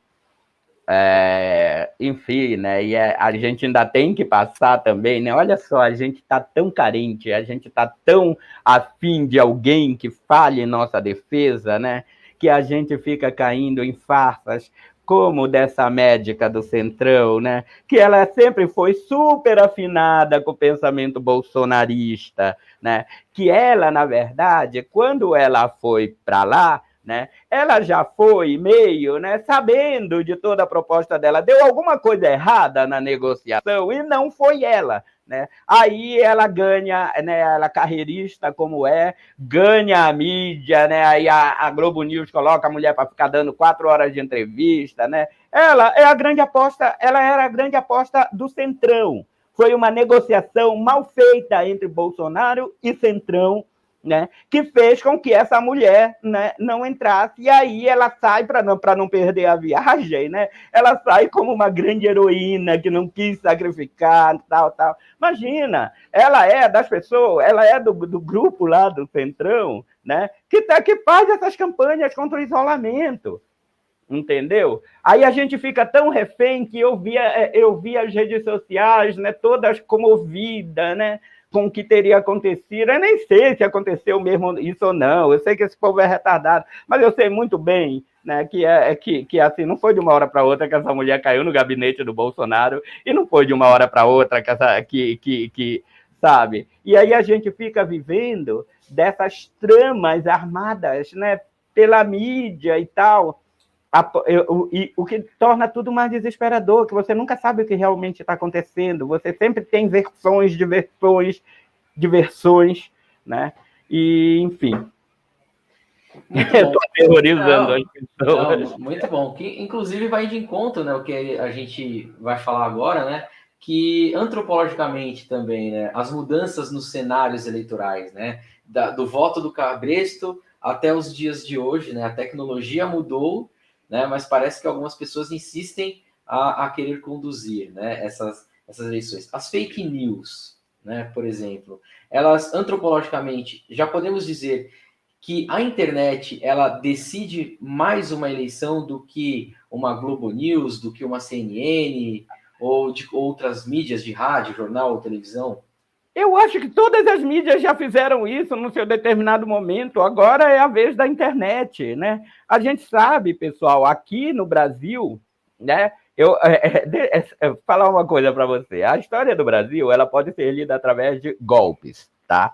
Enfim, né? E a gente ainda tem que passar também, né? Olha só, a gente está tão carente, a gente está tão afim de alguém que fale em nossa defesa, né? Que a gente fica caindo em farsas como dessa médica do Centrão, né? Que ela sempre foi super afinada com o pensamento bolsonarista, né? Que ela, na verdade, quando ela foi para lá, né, ela já foi meio, né, sabendo de toda a proposta dela, deu alguma coisa errada na negociação e não foi ela, né? Aí ela ganha, né, ela carreirista como ganha a mídia, né? Aí a Globo News coloca a mulher para ficar dando 4 horas de entrevista, né? Ela é a grande aposta, ela era a grande aposta do Centrão. Foi uma negociação mal feita entre Bolsonaro e Centrão, né, que fez com que essa mulher, né, não entrasse, e aí ela sai, para não perder a viagem, né, ela sai como uma grande heroína que não quis sacrificar, tal. Imagina, ela é das pessoas, ela é do grupo lá do Centrão, né, que faz essas campanhas contra o isolamento, entendeu? Aí a gente fica tão refém que eu via as redes sociais, né, todas comovidas, né, com o que teria acontecido. Eu nem sei se aconteceu mesmo isso ou não. Eu sei que esse povo é retardado, mas eu sei muito bem, né, que assim, não foi de uma hora para outra que essa mulher caiu no gabinete do Bolsonaro e não foi de uma hora para outra que sabe? E aí a gente fica vivendo dessas tramas armadas, né, pela mídia e tal. O que torna tudo mais desesperador, que você nunca sabe o que realmente está acontecendo, você sempre tem versões de versões, né? E, enfim. Estou aterrorizando as pessoas. Não, muito bom. Que, inclusive, vai de encontro, né, o que a gente vai falar agora, né? Que antropologicamente também, né? As mudanças nos cenários eleitorais, né? Do voto do Cabresto até os dias de hoje, né? A tecnologia mudou, né? Mas parece que algumas pessoas insistem a querer conduzir, né? Essas eleições. As fake news, né? Por exemplo, elas antropologicamente já podemos dizer que a internet ela decide mais uma eleição do que uma Globo News, do que uma CNN ou de outras mídias de rádio, jornal ou televisão? Eu acho que todas as mídias já fizeram isso no seu determinado momento. Agora é a vez da internet, né? A gente sabe, pessoal, aqui no Brasil, né? Falar uma coisa para você. A história do Brasil ela pode ser lida através de golpes, tá?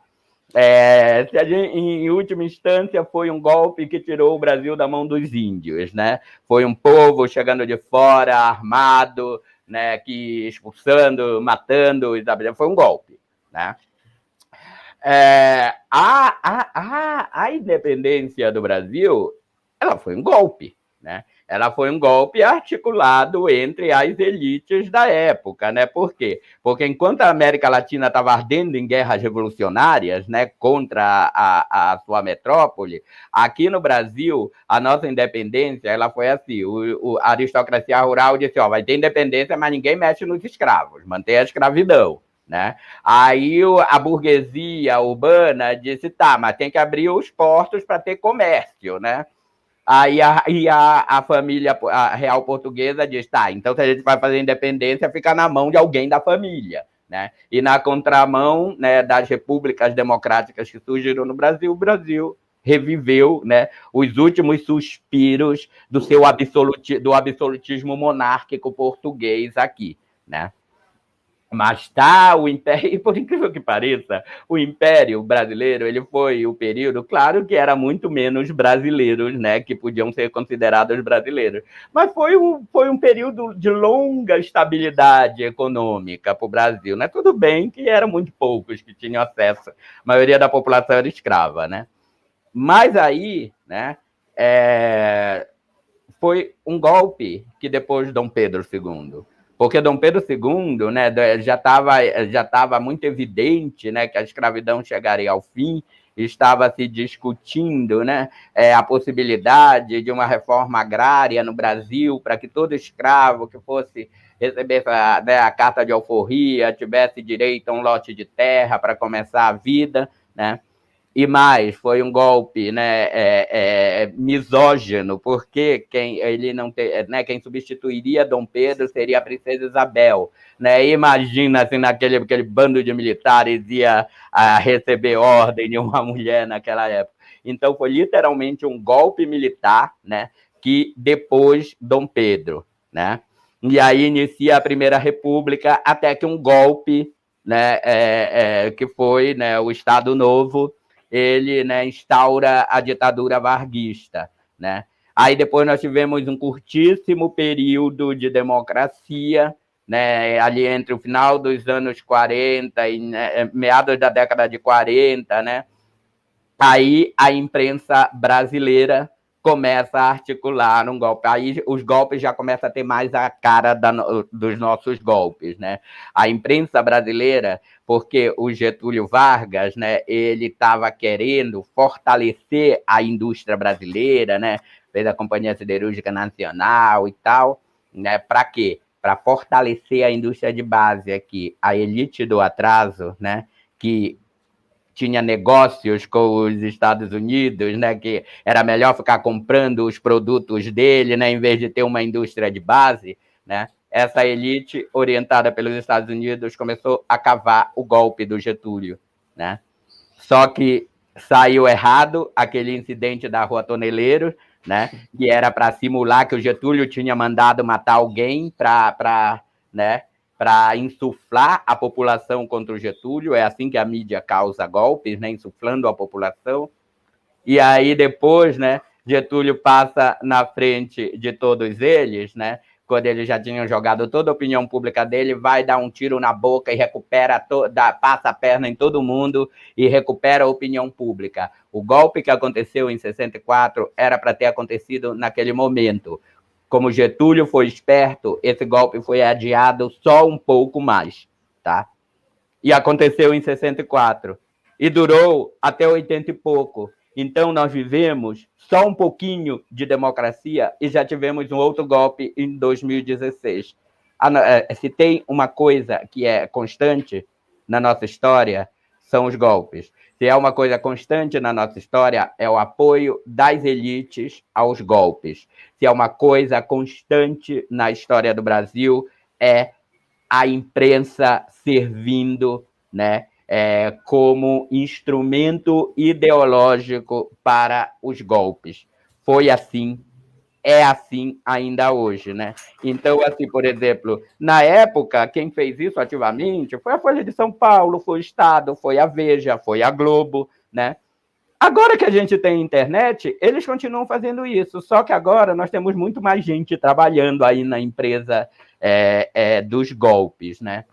Em última instância, foi um golpe que tirou o Brasil da mão dos índios, né? Foi um povo chegando de fora, armado, né? Que expulsando, matando, foi um golpe, né? A independência do Brasil, ela foi um golpe, né? Ela foi um golpe articulado entre as elites da época, né? Por quê? Porque enquanto a América Latina estava ardendo em guerras revolucionárias, né, contra a sua metrópole, aqui no Brasil, a nossa independência, ela foi assim, a aristocracia rural disse, ó, vai ter independência, mas ninguém mexe nos escravos, mantém a escravidão. Né? Aí a burguesia urbana disse, tá, mas tem que abrir os portos para ter comércio, né? Aí a família a real portuguesa diz, tá, então se a gente vai fazer independência, fica na mão de alguém da família, né? E na contramão, né, das repúblicas democráticas que surgiram no Brasil, o Brasil reviveu, né, os últimos suspiros do do absolutismo monárquico português aqui, né? Mas tá, o Império, e por incrível que pareça, o Império brasileiro, ele foi o período, claro que era muito menos brasileiros, né, que podiam ser considerados brasileiros, mas foi um período de longa estabilidade econômica para o Brasil, né, tudo bem que eram muito poucos que tinham acesso, a maioria da população era escrava, né, mas aí, né, foi um golpe que depois Dom Pedro II, porque Dom Pedro II, né, já tava muito evidente, né, que a escravidão chegaria ao fim, estava se discutindo, né, a possibilidade de uma reforma agrária no Brasil para que todo escravo que fosse receber, né, a carta de alforria tivesse direito a um lote de terra para começar a vida, né? E mais, foi um golpe, né, misógino, porque ele não tem, né, quem substituiria Dom Pedro seria a princesa Isabel. Né? Imagina assim, aquele bando de militares ia receber ordem de uma mulher naquela época. Então, foi literalmente um golpe militar, né, que depois Dom Pedro. Né? E aí inicia a Primeira República, até que um golpe, né, que foi, né, o Estado Novo, ele, né, instaura a ditadura varguista, né? Aí depois nós tivemos um curtíssimo período de democracia, né, ali entre o final dos anos 40 e, né, meados da década de 40, né? Aí a imprensa brasileira começa a articular um golpe. Aí os golpes já começam a ter mais a cara dos nossos golpes, né? A imprensa brasileira, porque o Getúlio Vargas, né, ele estava querendo fortalecer a indústria brasileira, né? Fez a Companhia Siderúrgica Nacional e tal, né? Para quê? Para fortalecer a indústria de base aqui, a elite do atraso, né? Que tinha negócios com os Estados Unidos, né, que era melhor ficar comprando os produtos dele, né, em vez de ter uma indústria de base, né? Essa elite orientada pelos Estados Unidos começou a cavar o golpe do Getúlio, né? Só que saiu errado aquele incidente da Rua Toneleiro, né, que era para simular que o Getúlio tinha mandado matar alguém para, né, para insuflar a população contra o Getúlio. É assim que a mídia causa golpes, né, insuflando a população. E aí depois, né, Getúlio passa na frente de todos eles, né, quando eles já tinham jogado toda a opinião pública dele, vai dar um tiro na boca e recupera passa a perna em todo mundo e recupera a opinião pública. O golpe que aconteceu em 64 era para ter acontecido naquele momento. Como Getúlio foi esperto, esse golpe foi adiado só um pouco mais, tá? E aconteceu em 64. E durou até 80 e pouco. Então, nós vivemos só um pouquinho de democracia e já tivemos um outro golpe em 2016. Se tem uma coisa que é constante na nossa história, são os golpes. Se é uma coisa constante na nossa história, é o apoio das elites aos golpes. Se é uma coisa constante na história do Brasil, é a imprensa servindo, né, como instrumento ideológico para os golpes. Foi assim, é assim ainda hoje, né? Então, assim, por exemplo, na época, quem fez isso ativamente foi a Folha de São Paulo, foi o Estado, foi a Veja, foi a Globo, né? Agora que a gente tem internet, eles continuam fazendo isso, só que agora nós temos muito mais gente trabalhando aí na empresa dos golpes, né?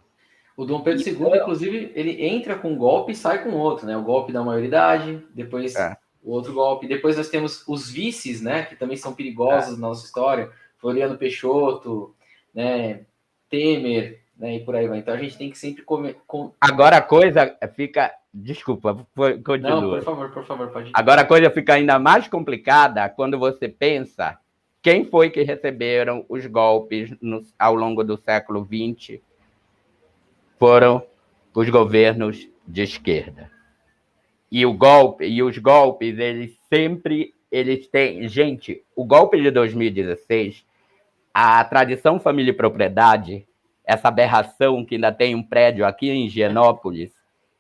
O Dom Pedro II, inclusive, ele entra com um golpe e sai com outro, né? O golpe da maioridade, depois o outro golpe. Depois nós temos os vices, né, que também são perigosos na nossa história, Floriano Peixoto, né, Temer, né, e por aí vai. Então a gente tem que sempre Agora a coisa fica... Desculpa, Não, continua. por favor, pode ir. Agora a coisa fica ainda mais complicada quando você pensa quem foi que receberam os golpes ao longo do século XX. Foram os governos de esquerda. E os golpes, eles têm... Gente, o golpe de 2016, a tradição família e propriedade, essa aberração que ainda tem um prédio aqui em Higienópolis,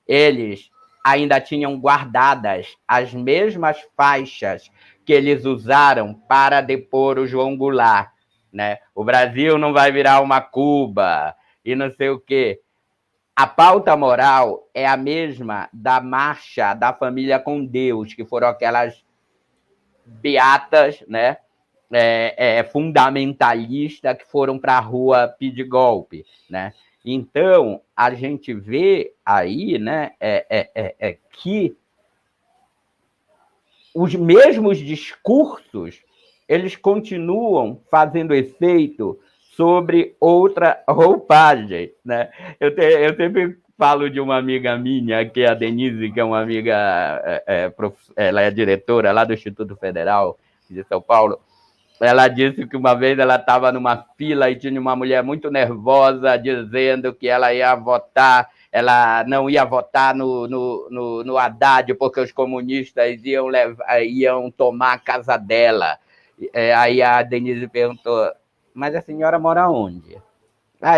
eles ainda tinham guardadas as mesmas faixas que eles usaram para depor o João Goulart, né? O Brasil não vai virar uma Cuba e não sei o quê. A pauta moral é a mesma da marcha da família com Deus, que foram aquelas beatas, né? Fundamentalistas que foram para a rua pedir golpe, né? Então, a gente vê aí, né, que os mesmos discursos, eles continuam fazendo efeito sobre outra roupagem, né? Eu sempre falo de uma amiga minha, que é a Denise, que é uma amiga, ela é diretora lá do Instituto Federal de São Paulo. Ela disse que uma vez ela estava numa fila e tinha uma mulher muito nervosa dizendo que ela ia votar, ela não ia votar no Haddad porque os comunistas iam tomar a casa dela. Aí a Denise perguntou, mas a senhora mora onde?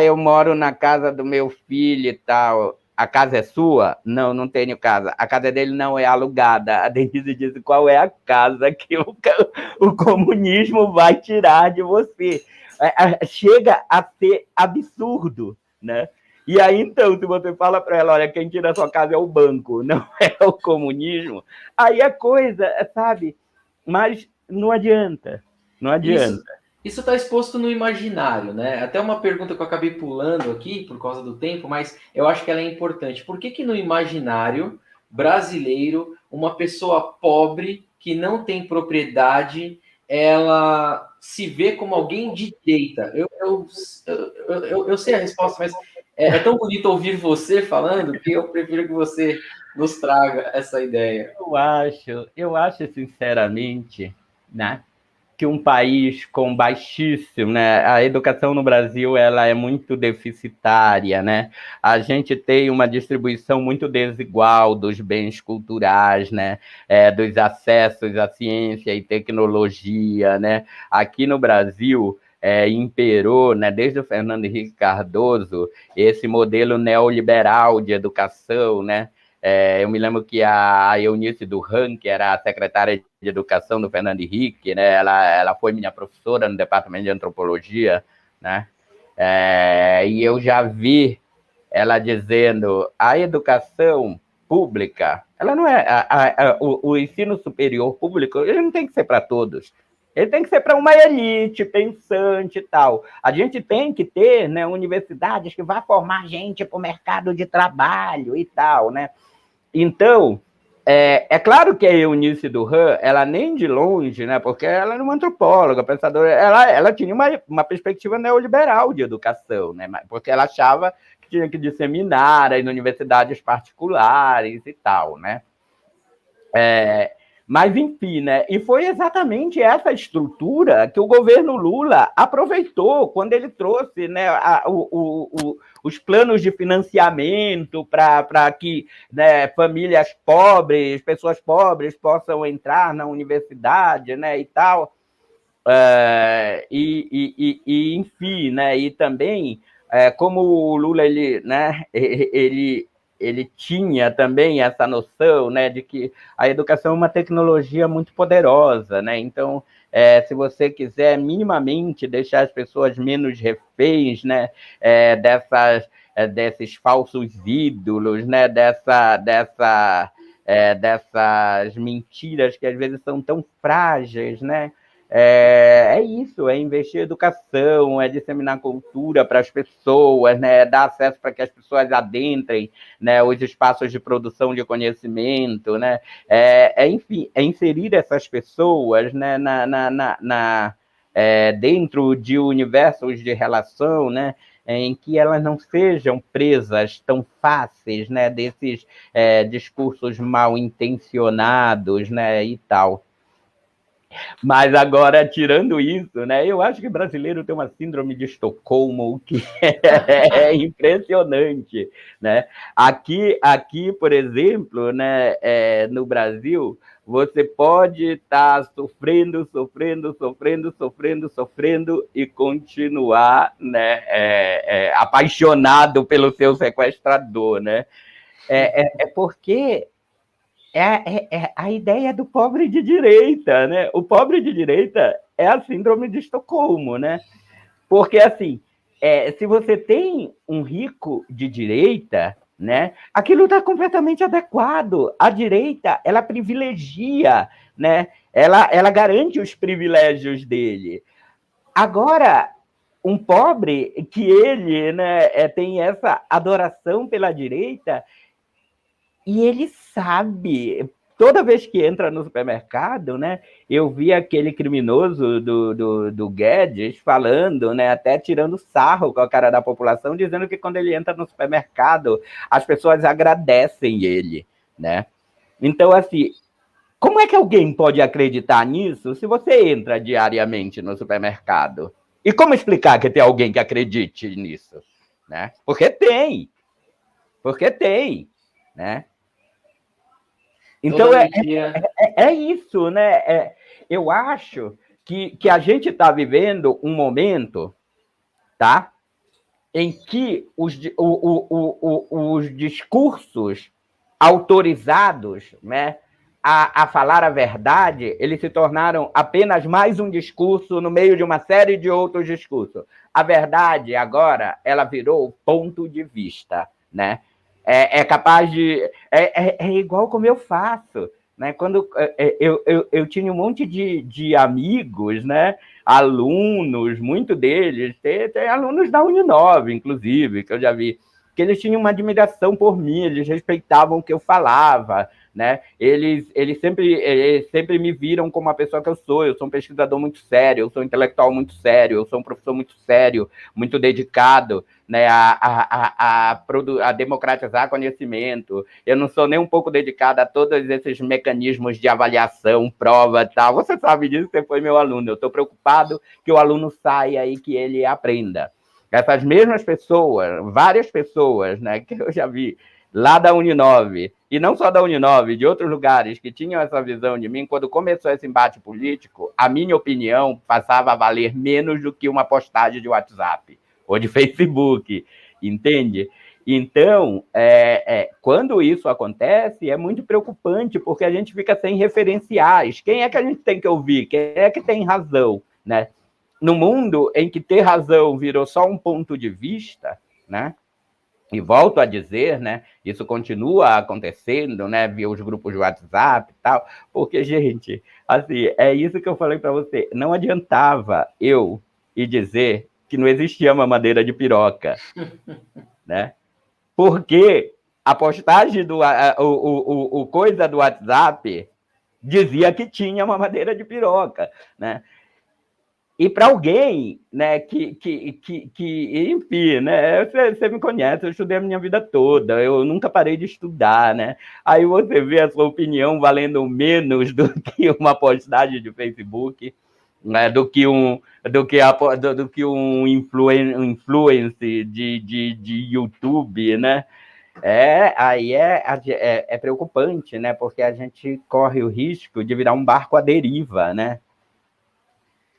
Eu moro na casa do meu filho e tal. A casa é sua? Não, não tenho casa. A casa dele não é alugada. A Denise disse, qual é a casa que o comunismo vai tirar de você? Chega a ser absurdo, né? E aí, então, se você fala para ela, olha, quem tira a sua casa é o banco, não é o comunismo, aí a coisa, sabe? Mas não adianta, não adianta. Isso está exposto no imaginário, né? Até uma pergunta que eu acabei pulando aqui por causa do tempo, mas eu acho que ela é importante. Por que no imaginário brasileiro, uma pessoa pobre que não tem propriedade, ela se vê como alguém de direita? Eu sei a resposta, mas é tão bonito ouvir você falando que eu prefiro que você nos traga essa ideia. Eu acho sinceramente, né, que um país com baixíssimo, né, a educação no Brasil ela é muito deficitária, né? A gente tem uma distribuição muito desigual dos bens culturais, né, dos acessos à ciência e tecnologia, né? Aqui no Brasil imperou, né, desde o Fernando Henrique Cardoso, esse modelo neoliberal de educação, né? Eu me lembro que a Eunice Durran, que era a secretária de Educação do Fernando Henrique, né, ela foi minha professora no departamento de Antropologia, né, e eu já vi ela dizendo a educação pública, ela não é o ensino superior público, ele não tem que ser para todos. Ele tem que ser para uma elite pensante e tal. A gente tem que ter, né, universidades que vão formar gente para o mercado de trabalho e tal, né? Então, claro que a Eunice Durran, ela nem de longe, né, porque ela era uma antropóloga, pensadora, ela tinha uma perspectiva neoliberal de educação, né, porque ela achava que tinha que disseminar em universidades particulares e tal, né. Mas, enfim, né? E foi exatamente essa estrutura que o governo Lula aproveitou quando ele trouxe, né, os planos de financiamento para que, né, famílias pobres, pessoas pobres possam entrar na universidade, né, e tal. Enfim, né? E também, como o Lula né, ele tinha também essa noção, né, de que a educação é uma tecnologia muito poderosa, né? Então, se você quiser minimamente deixar as pessoas menos reféns, né, desses falsos ídolos, né, dessas mentiras que às vezes são tão frágeis, né? é isso, é investir em educação, é disseminar cultura para as pessoas, né, é dar acesso para que as pessoas adentrem, né, os espaços de produção de conhecimento, né, enfim, é inserir essas pessoas, né, dentro de universos de relação, né, em que elas não sejam presas tão fáceis, né, desses discursos mal intencionados, né, e tal. Mas agora, tirando isso, né, eu acho que o brasileiro tem uma síndrome de Estocolmo que é impressionante, né? Aqui, por exemplo, né, no Brasil, você pode estar sofrendo e continuar, né, apaixonado pelo seu sequestrador, né? Porque a ideia do pobre de direita, né? O pobre de direita é a síndrome de Estocolmo, né? Porque, assim, se você tem um rico de direita, né, aquilo está completamente adequado. A direita, ela privilegia, né? Ela garante os privilégios dele. Agora, um pobre que ele, né, tem essa adoração pela direita, e ele sabe, toda vez que entra no supermercado, né? Eu vi aquele criminoso do Guedes falando, né? Até tirando sarro com a cara da população, dizendo que quando ele entra no supermercado, as pessoas agradecem ele, né? Então, assim, como é que alguém pode acreditar nisso se você entra diariamente no supermercado? E como explicar que tem alguém que acredite nisso? Né? Porque tem, né? Então, é isso, né? Eu acho que a gente está vivendo um momento, tá? Em que os discursos autorizados, né, a falar a verdade, eles se tornaram apenas mais um discurso no meio de uma série de outros discursos. A verdade, agora, ela virou ponto de vista, né? É capaz de... É igual como eu faço, né? Quando eu tinha um monte de amigos, né? Alunos, muito deles, tem alunos da Uninove, inclusive, que eu já vi, que eles tinham uma admiração por mim, eles respeitavam o que eu falava, né? Eles sempre me viram como a pessoa que eu sou um pesquisador muito sério, eu sou um intelectual muito sério, eu sou um professor muito sério, muito dedicado, né, a democratizar conhecimento. Eu não sou nem um pouco dedicado a todos esses mecanismos de avaliação, prova e tal. Você sabe disso, você foi meu aluno. Eu estou preocupado que o aluno saia e que ele aprenda. Essas mesmas pessoas, várias pessoas, né, que eu já vi lá da Uninove, e não só da Uninove, de outros lugares que tinham essa visão de mim, quando começou esse embate político, a minha opinião passava a valer menos do que uma postagem de WhatsApp ou de Facebook, entende? Então, quando isso acontece, é muito preocupante, porque a gente fica sem referenciais. Quem é que a gente tem que ouvir? Quem é que tem razão, né? No mundo em que ter razão virou só um ponto de vista, né? E volto a dizer, né? Isso continua acontecendo, né? Via os grupos de WhatsApp e tal, porque, gente, assim, é isso que eu falei para você. Não adiantava eu ir dizer que não existia mamadeira de piroca, né? Porque a postagem o coisa do WhatsApp dizia que tinha mamadeira de piroca, né? E para alguém, né, enfim, né, você me conhece, eu estudei a minha vida toda, eu nunca parei de estudar, né? Aí você vê a sua opinião valendo menos do que uma postagem de Facebook, né, do que um influence de YouTube, né? Aí é preocupante, né? Porque a gente corre o risco de virar um barco à deriva, né?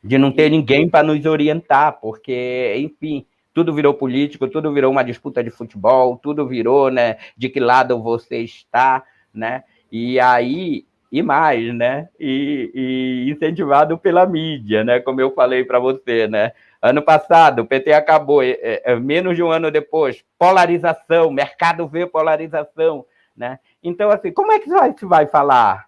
De não ter ninguém para nos orientar, porque, enfim, tudo virou político, tudo virou uma disputa de futebol, tudo virou, né, de que lado você está, né? E aí, e mais, né? E incentivado pela mídia, né? Como eu falei para você, né? Ano passado, o PT acabou, menos de um ano depois, polarização, mercado vê polarização, né? Então, assim, como é que você vai falar?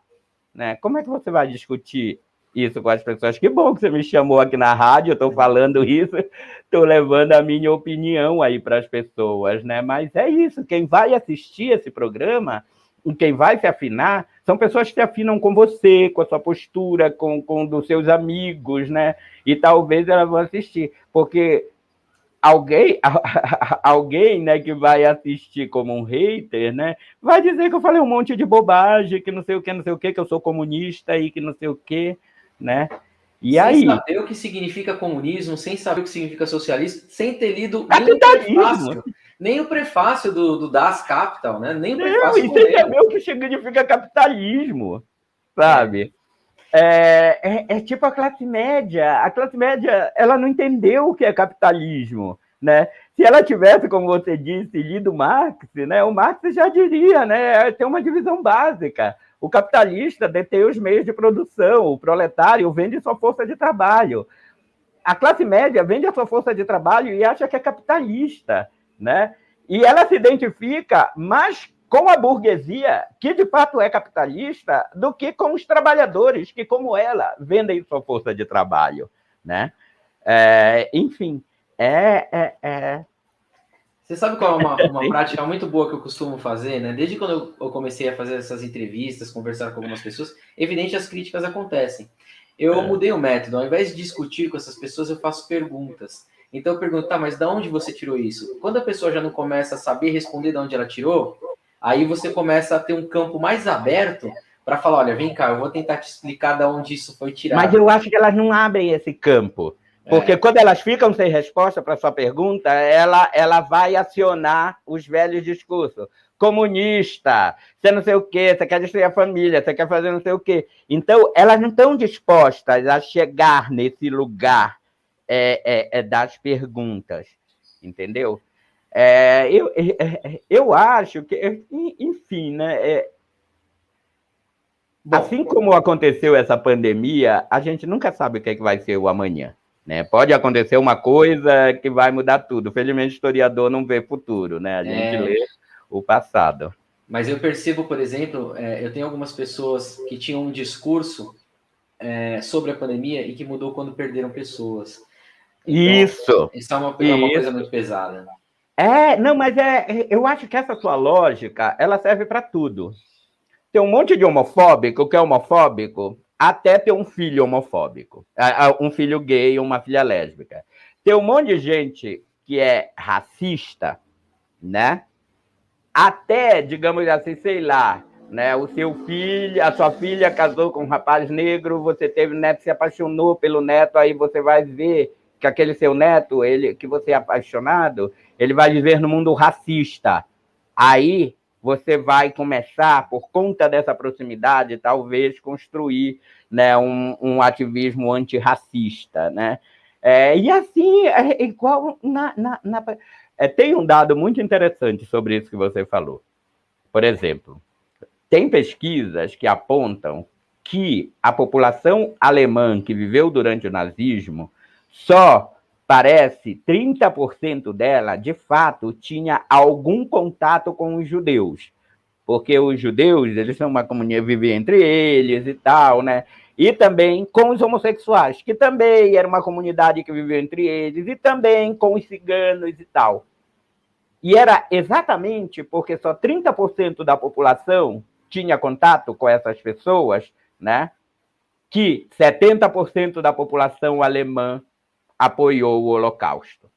Né? Como é que você vai discutir isso com as pessoas. Que bom que você me chamou aqui na rádio, eu estou falando isso, estou levando a minha opinião aí para as pessoas, né? Mas é isso, quem vai assistir esse programa e quem vai se afinar são pessoas que se afinam com você, com a sua postura, com dos seus amigos, né? E talvez elas vão assistir, porque alguém, né, que vai assistir como um hater, né, vai dizer que eu falei um monte de bobagem, que não sei o que, não sei o que eu sou comunista e que não sei o que, né? E sem aí? saber o que significa comunismo, sem saber o que significa socialismo, sem ter lido nem o prefácio do Das Kapital, né? Nem o prefácio. Não, e sem saber o que significa capitalismo, sabe? É tipo a classe média. A classe média, ela não entendeu o que é capitalismo, né? Se ela tivesse, como você disse, lido Marx, né? O Marx já diria, né? Tem uma divisão básica. O capitalista detém os meios de produção, o proletário vende sua força de trabalho. A classe média vende a sua força de trabalho e acha que é capitalista, né? E ela se identifica mais com a burguesia, que de fato é capitalista, do que com os trabalhadores, que, como ela, vendem sua força de trabalho, né? Enfim, Você sabe qual é uma prática muito boa que eu costumo fazer, né? Desde quando eu comecei a fazer essas entrevistas, conversar com algumas pessoas, evidente as críticas acontecem. Eu mudei o método, ao invés de discutir com essas pessoas, eu faço perguntas. Então eu pergunto, tá, mas de onde você tirou isso? Quando a pessoa já não começa a saber responder de onde ela tirou, aí você começa a ter um campo mais aberto para falar, olha, vem cá, eu vou tentar te explicar de onde isso foi tirado. Mas eu acho que elas não abrem esse campo. Porque quando elas ficam sem resposta para a sua pergunta, ela vai acionar os velhos discursos. Comunista, você não sei o quê, você quer destruir a família, você quer fazer não sei o quê. Então, elas não estão dispostas a chegar nesse lugar das perguntas, entendeu? Eu acho que, enfim, né? Bom, assim como aconteceu essa pandemia, a gente nunca sabe o que vai ser o amanhã. Né? Pode acontecer uma coisa que vai mudar tudo. Felizmente, o historiador não vê futuro, né? A gente lê o passado. Mas eu percebo, por exemplo, eu tenho algumas pessoas que tinham um discurso sobre a pandemia e que mudou quando perderam pessoas. Então, isso é uma coisa muito pesada. Não, mas eu acho que essa sua lógica, ela serve para tudo. Tem um monte de homofóbico que é homofóbico até ter um filho homofóbico, um filho gay, uma filha lésbica. Tem um monte de gente que é racista, né? Até, digamos assim, sei lá, né? O seu filho, a sua filha casou com um rapaz negro, você teve neto, se apaixonou pelo neto, aí você vai ver que aquele seu neto, ele que você é apaixonado, ele vai viver no mundo racista. Aí você vai começar, por conta dessa proximidade, talvez construir, né, um ativismo antirracista, né? E assim, igual tem um dado muito interessante sobre isso que você falou. Por exemplo, tem pesquisas que apontam que a população alemã que viveu durante o nazismo só parece 30% dela, de fato, tinha algum contato com os judeus. Porque os judeus, eles são uma comunidade, vivem entre eles e tal, né? E também com os homossexuais, que também era uma comunidade que vivia entre eles, e também com os ciganos e tal. E era exatamente porque só 30% da população tinha contato com essas pessoas, né? Que 70% da população alemã apoiou o Holocausto.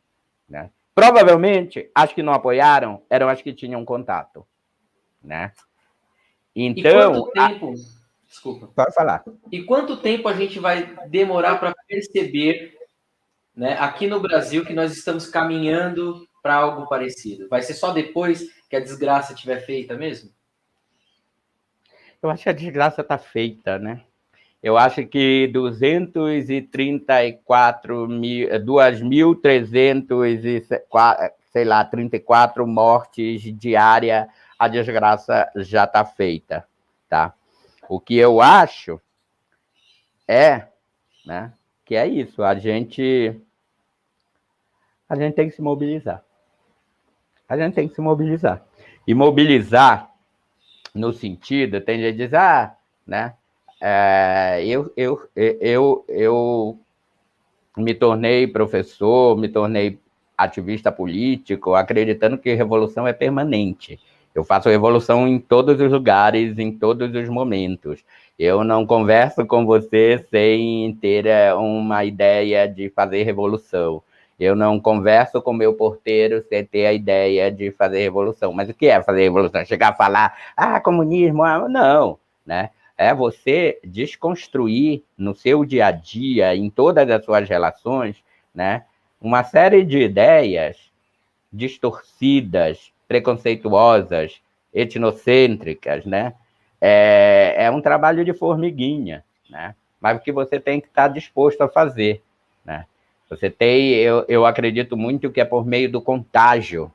Né? Provavelmente, as que não apoiaram eram as que tinham contato. Né? Então. E quanto tempo. Desculpa. Pode falar. E quanto tempo a gente vai demorar para perceber, né, aqui no Brasil, que nós estamos caminhando para algo parecido? Vai ser só depois que a desgraça estiver feita mesmo? Eu acho que a desgraça está feita, né? Eu acho que 2.334 mortes diárias, a desgraça já está feita, tá? O que eu acho né, que é isso, a gente tem que se mobilizar. A gente tem que se mobilizar. E mobilizar no sentido, tem gente que diz, né? Eu me tornei professor, me tornei ativista político, acreditando que revolução é permanente. Eu faço revolução em todos os lugares, em todos os momentos. Eu não converso com você sem ter uma ideia de fazer revolução. Eu não converso com meu porteiro sem ter a ideia de fazer revolução. Mas o que é fazer revolução? Chegar a falar, comunismo, não, né? É você desconstruir no seu dia a dia, em todas as suas relações, né, uma série de ideias distorcidas, preconceituosas, etnocêntricas, né? É um trabalho de formiguinha, né? Mas o que você tem que estar disposto a fazer, né? Eu acredito muito que é por meio do contágio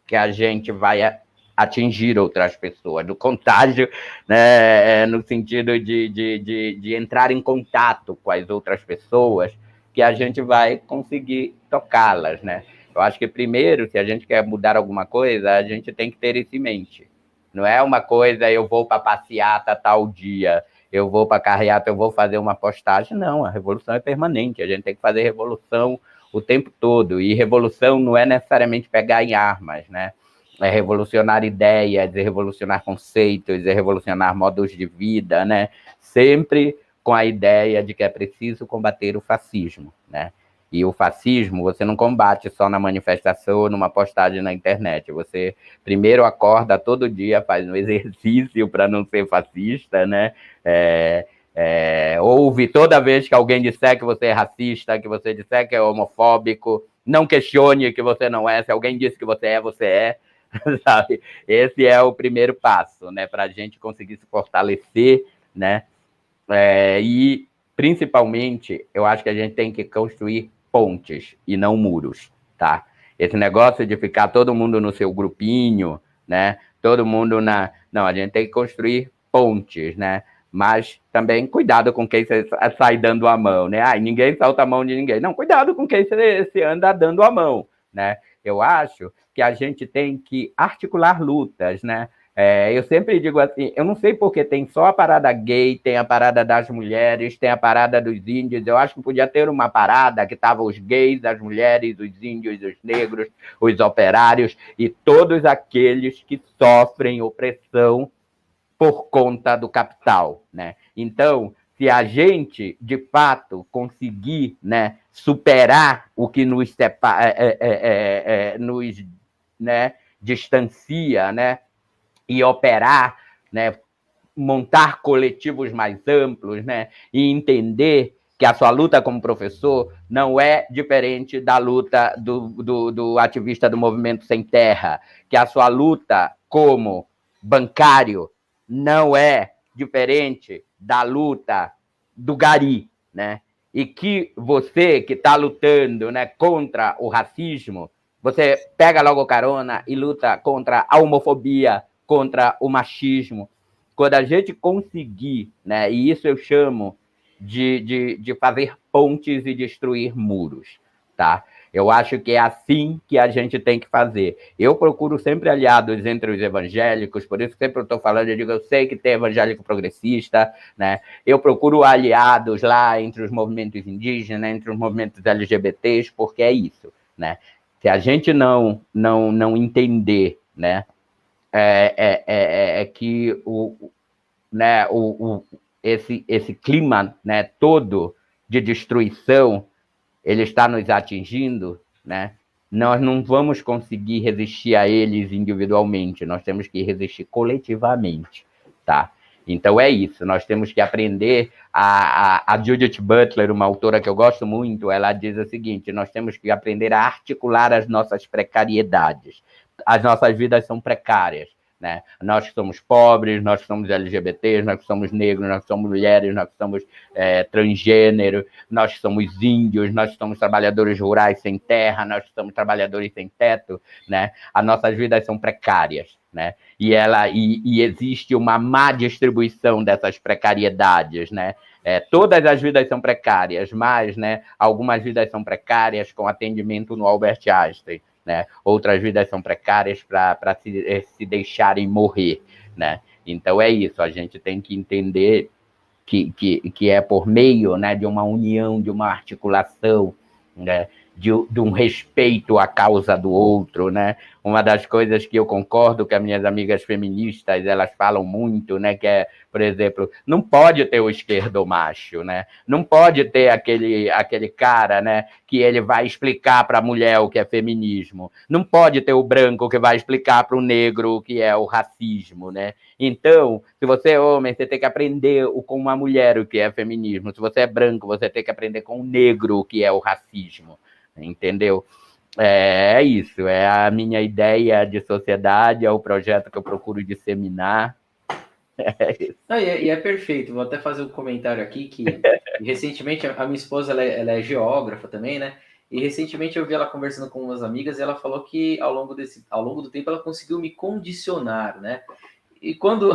que a gente vai atingir outras pessoas, do contágio, né, no sentido de entrar em contato com as outras pessoas, que a gente vai conseguir tocá-las, né? Eu acho que primeiro, se a gente quer mudar alguma coisa, a gente tem que ter isso em mente. Não é uma coisa, eu vou para passeata tal dia, eu vou para carreata, eu vou fazer uma postagem. Não, a revolução é permanente, a gente tem que fazer revolução o tempo todo. E revolução não é necessariamente pegar em armas, né? É revolucionar ideias, é revolucionar conceitos, é revolucionar modos de vida, né? Sempre com a ideia de que é preciso combater o fascismo, né? E o fascismo você não combate só na manifestação ou numa postagem na internet. Você primeiro acorda todo dia, faz um exercício para não ser fascista, né? Ouve toda vez que alguém disser que você é racista, que você disser que é homofóbico, não questione que você não é. Se alguém disse que você é, sabe? Esse é o primeiro passo, né? Para a gente conseguir se fortalecer, né? E principalmente, eu acho que a gente tem que construir pontes e não muros, tá? Esse negócio de ficar todo mundo no seu grupinho, né? Todo mundo na... Não, a gente tem que construir pontes, né? Mas também cuidado com quem você sai dando a mão, né? Ninguém solta a mão de ninguém. Não, cuidado com quem você anda dando a mão, né? Eu acho que a gente tem que articular lutas, né? Eu sempre digo assim, eu não sei porque tem só a parada gay, tem a parada das mulheres, tem a parada dos índios. Eu acho que podia ter uma parada que tava os gays, as mulheres, os índios, os negros, os operários e todos aqueles que sofrem opressão por conta do capital, né? Então, se a gente, de fato, conseguir, né, superar o que nos né, distancia, né, e operar, né, montar coletivos mais amplos, né, e entender que a sua luta como professor não é diferente da luta do ativista do Movimento Sem Terra, que a sua luta como bancário não é diferente da luta do gari, né? E que você que está lutando, né, contra o racismo, você pega logo carona e luta contra a homofobia, contra o machismo. Quando a gente conseguir, né, e isso eu chamo de fazer pontes e destruir muros, tá? Eu acho que é assim que a gente tem que fazer. Eu procuro sempre aliados entre os evangélicos, por isso sempre eu estou falando, eu sei que tem evangélico progressista, né? Eu procuro aliados lá entre os movimentos indígenas, entre os movimentos LGBTs, porque é isso, né? Se a gente não entender, né, que né, esse clima, né, todo de destruição ele está nos atingindo, né, nós não vamos conseguir resistir a eles individualmente, nós temos que resistir coletivamente, tá? Então é isso, nós temos que aprender. A Judith Butler, uma autora que eu gosto muito, ela diz o seguinte: nós temos que aprender a articular as nossas precariedades. As nossas vidas são precárias, né? Nós que somos pobres, nós que somos LGBTs, nós que somos negros, nós que somos mulheres, nós que somos transgênero, nós que somos índios, nós que somos trabalhadores rurais sem terra, nós que somos trabalhadores sem teto, né? As nossas vidas são precárias, né? E existe uma má distribuição dessas precariedades, né? Todas as vidas são precárias, mas, né, algumas vidas são precárias com atendimento no Albert Einstein, né? Outras vidas são precárias para se deixarem morrer, né? Então é isso, a gente tem que entender que é por meio, né, de uma união, de uma articulação, né, de um respeito à causa do outro, né? Uma das coisas que eu concordo que as minhas amigas feministas elas falam muito, né? Que é, por exemplo, não pode ter o esquerdomacho, né? Não pode ter aquele cara, né? Que ele vai explicar para a mulher o que é feminismo. Não pode ter o branco que vai explicar para o negro o que é o racismo, né? Então, se você é homem, você tem que aprender com uma mulher o que é feminismo. Se você é branco, você tem que aprender com um negro o que é o racismo. Entendeu? É isso, é a minha ideia de sociedade, é o projeto que eu procuro disseminar. E é perfeito, vou até fazer um comentário aqui que recentemente a minha esposa ela é geógrafa também, né? E recentemente eu vi ela conversando com umas amigas e ela falou que ao longo do tempo ela conseguiu me condicionar, né? E quando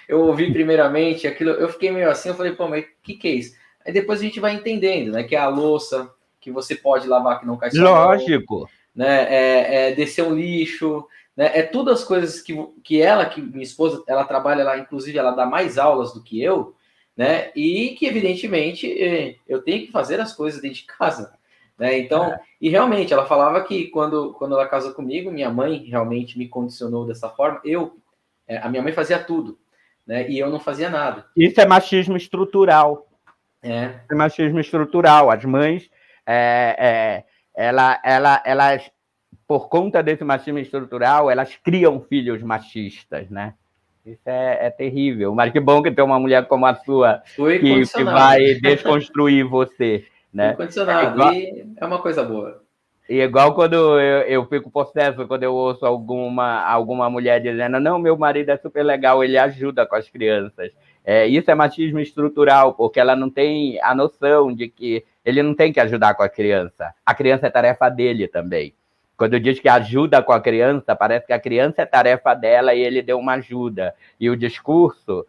eu ouvi primeiramente aquilo, eu fiquei meio assim, eu falei, pô, mas o que é isso? Aí depois a gente vai entendendo, né? Que é a louça que você pode lavar que não cai sua mão, Lógico. né? É descer um lixo, né? É tudo as coisas que minha esposa, ela trabalha lá, inclusive ela dá mais aulas do que eu, né? E que evidentemente eu tenho que fazer as coisas dentro de casa, né? Então, e realmente ela falava que quando ela casou comigo, minha mãe realmente me condicionou dessa forma. A minha mãe fazia tudo, né? E eu não fazia nada. Isso é machismo estrutural. É machismo estrutural. As mães, elas, por conta desse machismo estrutural, elas criam filhos machistas, né? Isso é terrível. Mas que bom que tem uma mulher como a sua fui que condicionado. vai desconstruir você, Fui né? condicionado. E é uma coisa boa. E igual quando eu fico possesso, quando eu ouço alguma mulher dizendo, não, meu marido é super legal, ele ajuda com as crianças. Isso é machismo estrutural, porque ela não tem a noção de que ele não tem que ajudar com a criança. A criança é tarefa dele também. Quando diz que ajuda com a criança, parece que a criança é tarefa dela e ele deu uma ajuda. E o discurso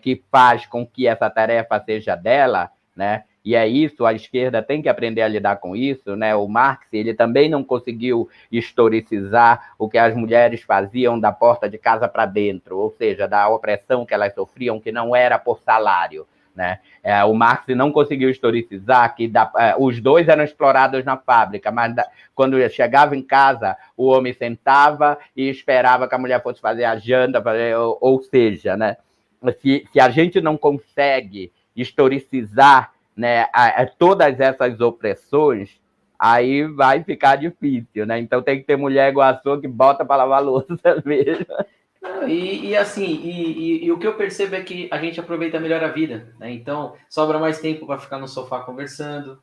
que faz com que essa tarefa seja dela, né? E é isso, a esquerda tem que aprender a lidar com isso, né? O Marx, ele também não conseguiu historicizar o que as mulheres faziam da porta de casa para dentro, ou seja, da opressão que elas sofriam, que não era por salário, né? O Marx não conseguiu historicizar que os dois eram explorados na fábrica, mas quando chegava em casa, o homem sentava e esperava que a mulher fosse fazer a janta, ou seja, né? Se a gente não consegue historicizar, né, todas essas opressões, aí vai ficar difícil, né? Então tem que ter mulher igual a sua que bota para lavar louça mesmo. E o que eu percebo é que a gente aproveita melhor a vida, né? Então sobra mais tempo para ficar no sofá conversando,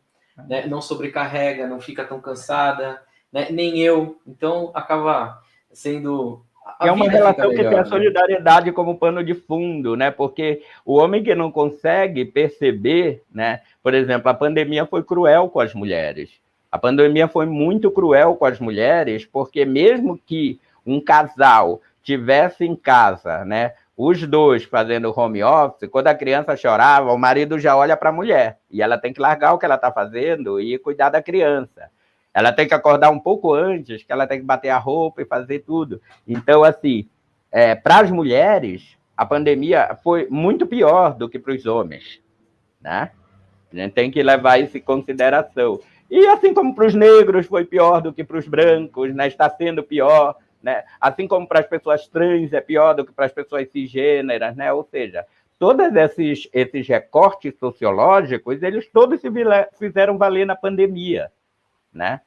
né? Não sobrecarrega, não fica tão cansada, né? Nem eu. Então acaba sendo a É uma vida fica relação que tem a melhor, né? solidariedade como pano de fundo, né? Porque o homem que não consegue perceber, né? Por exemplo, a pandemia foi cruel com as mulheres. A pandemia foi muito cruel com as mulheres, porque mesmo que um casal tivesse em casa, né? Os dois fazendo home office, quando a criança chorava, o marido já olha para a mulher e ela tem que largar o que ela está fazendo e cuidar da criança. Ela tem que acordar um pouco antes, que ela tem que bater a roupa e fazer tudo. Então, assim, para as mulheres, a pandemia foi muito pior do que para os homens, né? A gente tem que levar isso em consideração. E assim como para os negros foi pior do que para os brancos, né? Está sendo pior, né? Assim como para as pessoas trans é pior do que para as pessoas cisgêneras, né? Ou seja, todos esses recortes sociológicos, eles todos se fizeram valer na pandemia, né?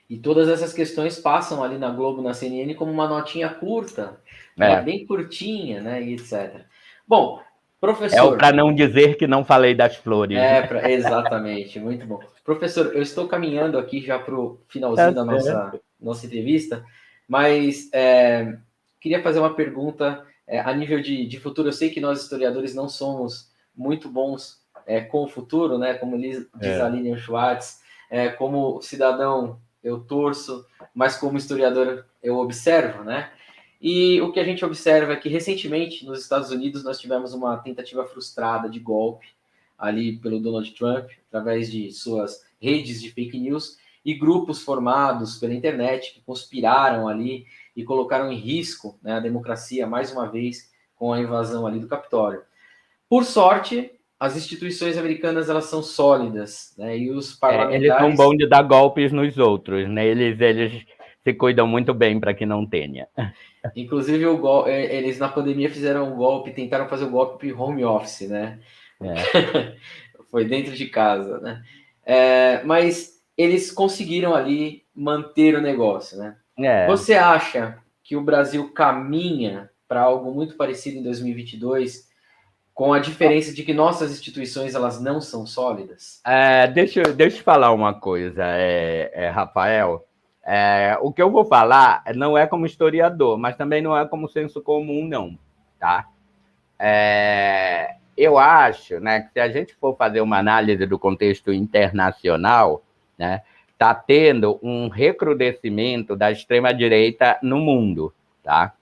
E todas essas questões passam ali na Globo, na CNN, como uma notinha curta, né? É. Bem curtinha, né? E etc. Bom, É o professor, para não dizer que não falei das flores, né? exatamente, muito bom. Professor, eu estou caminhando aqui já para o finalzinho Tá da certo. nossa entrevista, mas queria fazer uma pergunta a nível de futuro. Eu sei que nós historiadores não somos muito bons com o futuro, né? Como diz a Lilian Schwartz, como cidadão eu torço, mas como historiador eu observo, né? E o que a gente observa é que recentemente nos Estados Unidos nós tivemos uma tentativa frustrada de golpe ali pelo Donald Trump, através de suas redes de fake news e grupos formados pela internet que conspiraram ali e colocaram em risco, né, a democracia mais uma vez com a invasão ali do Capitólio. Por sorte, as instituições americanas elas são sólidas, né? E os Eles são parlamentares, bons de dar golpes nos outros, né? Eles se cuidam muito bem para que não tenha. inclusive eles na pandemia fizeram um golpe, tentaram fazer o golpe home office, né? É. Foi dentro de casa, né? Mas eles conseguiram ali manter o negócio, né? É. Você acha que o Brasil caminha para algo muito parecido em 2022, com a diferença de que nossas instituições elas não são sólidas? Deixa eu falar uma coisa, Rafael. O que eu vou falar não é como historiador, mas também não é como senso comum, não, tá? Eu acho, né, que se a gente for fazer uma análise do contexto internacional, né, está tendo um recrudescimento da extrema-direita no mundo, tá?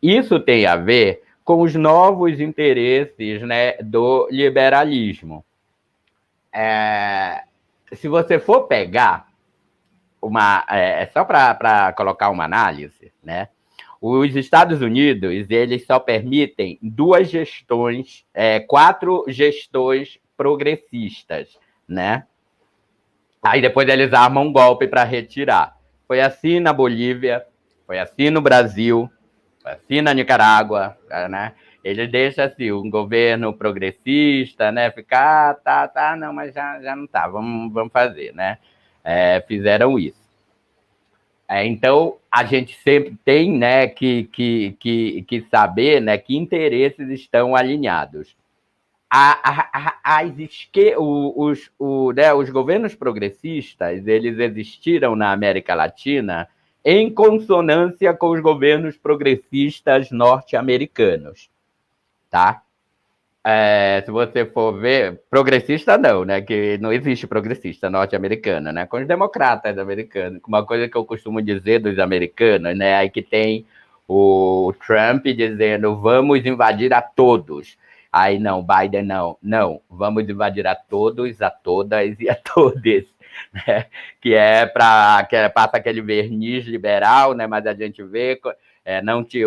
Isso tem a ver com os novos interesses, né, do liberalismo. Se você for pegar só para colocar uma análise, né? Os Estados Unidos, eles só permitem 4 gestões progressistas, né? Aí depois eles armam um golpe para retirar. Foi assim na Bolívia, foi assim no Brasil, foi assim na Nicarágua, né? Ele deixa assim, um governo progressista, né? Ficar, tá, não, mas já não tá, vamos fazer, né? Fizeram isso. Então, a gente sempre tem, né, que saber, né, que interesses estão alinhados. Os governos progressistas, eles existiram na América Latina em consonância com os governos progressistas norte-americanos, tá? Se você for ver, progressista não, né? Que não existe progressista norte-americano, né? Com os democratas americanos. Uma coisa que eu costumo dizer dos americanos, né? Aí que tem o Trump dizendo vamos invadir a todos. Aí não, Biden não, vamos invadir a todos, a todas e a todes. Né? Que passa aquele verniz liberal, né? Mas a gente vê,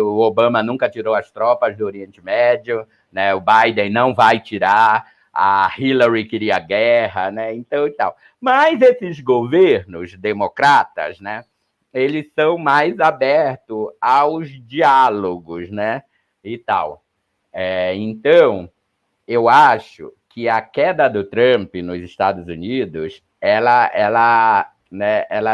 o Obama nunca tirou as tropas do Oriente Médio, né? O Biden não vai tirar, a Hillary queria guerra, né? Então e tal. Mas esses governos democratas, né? Eles são mais abertos aos diálogos, né? E tal. Então, eu acho que a queda do Trump nos Estados Unidos, ela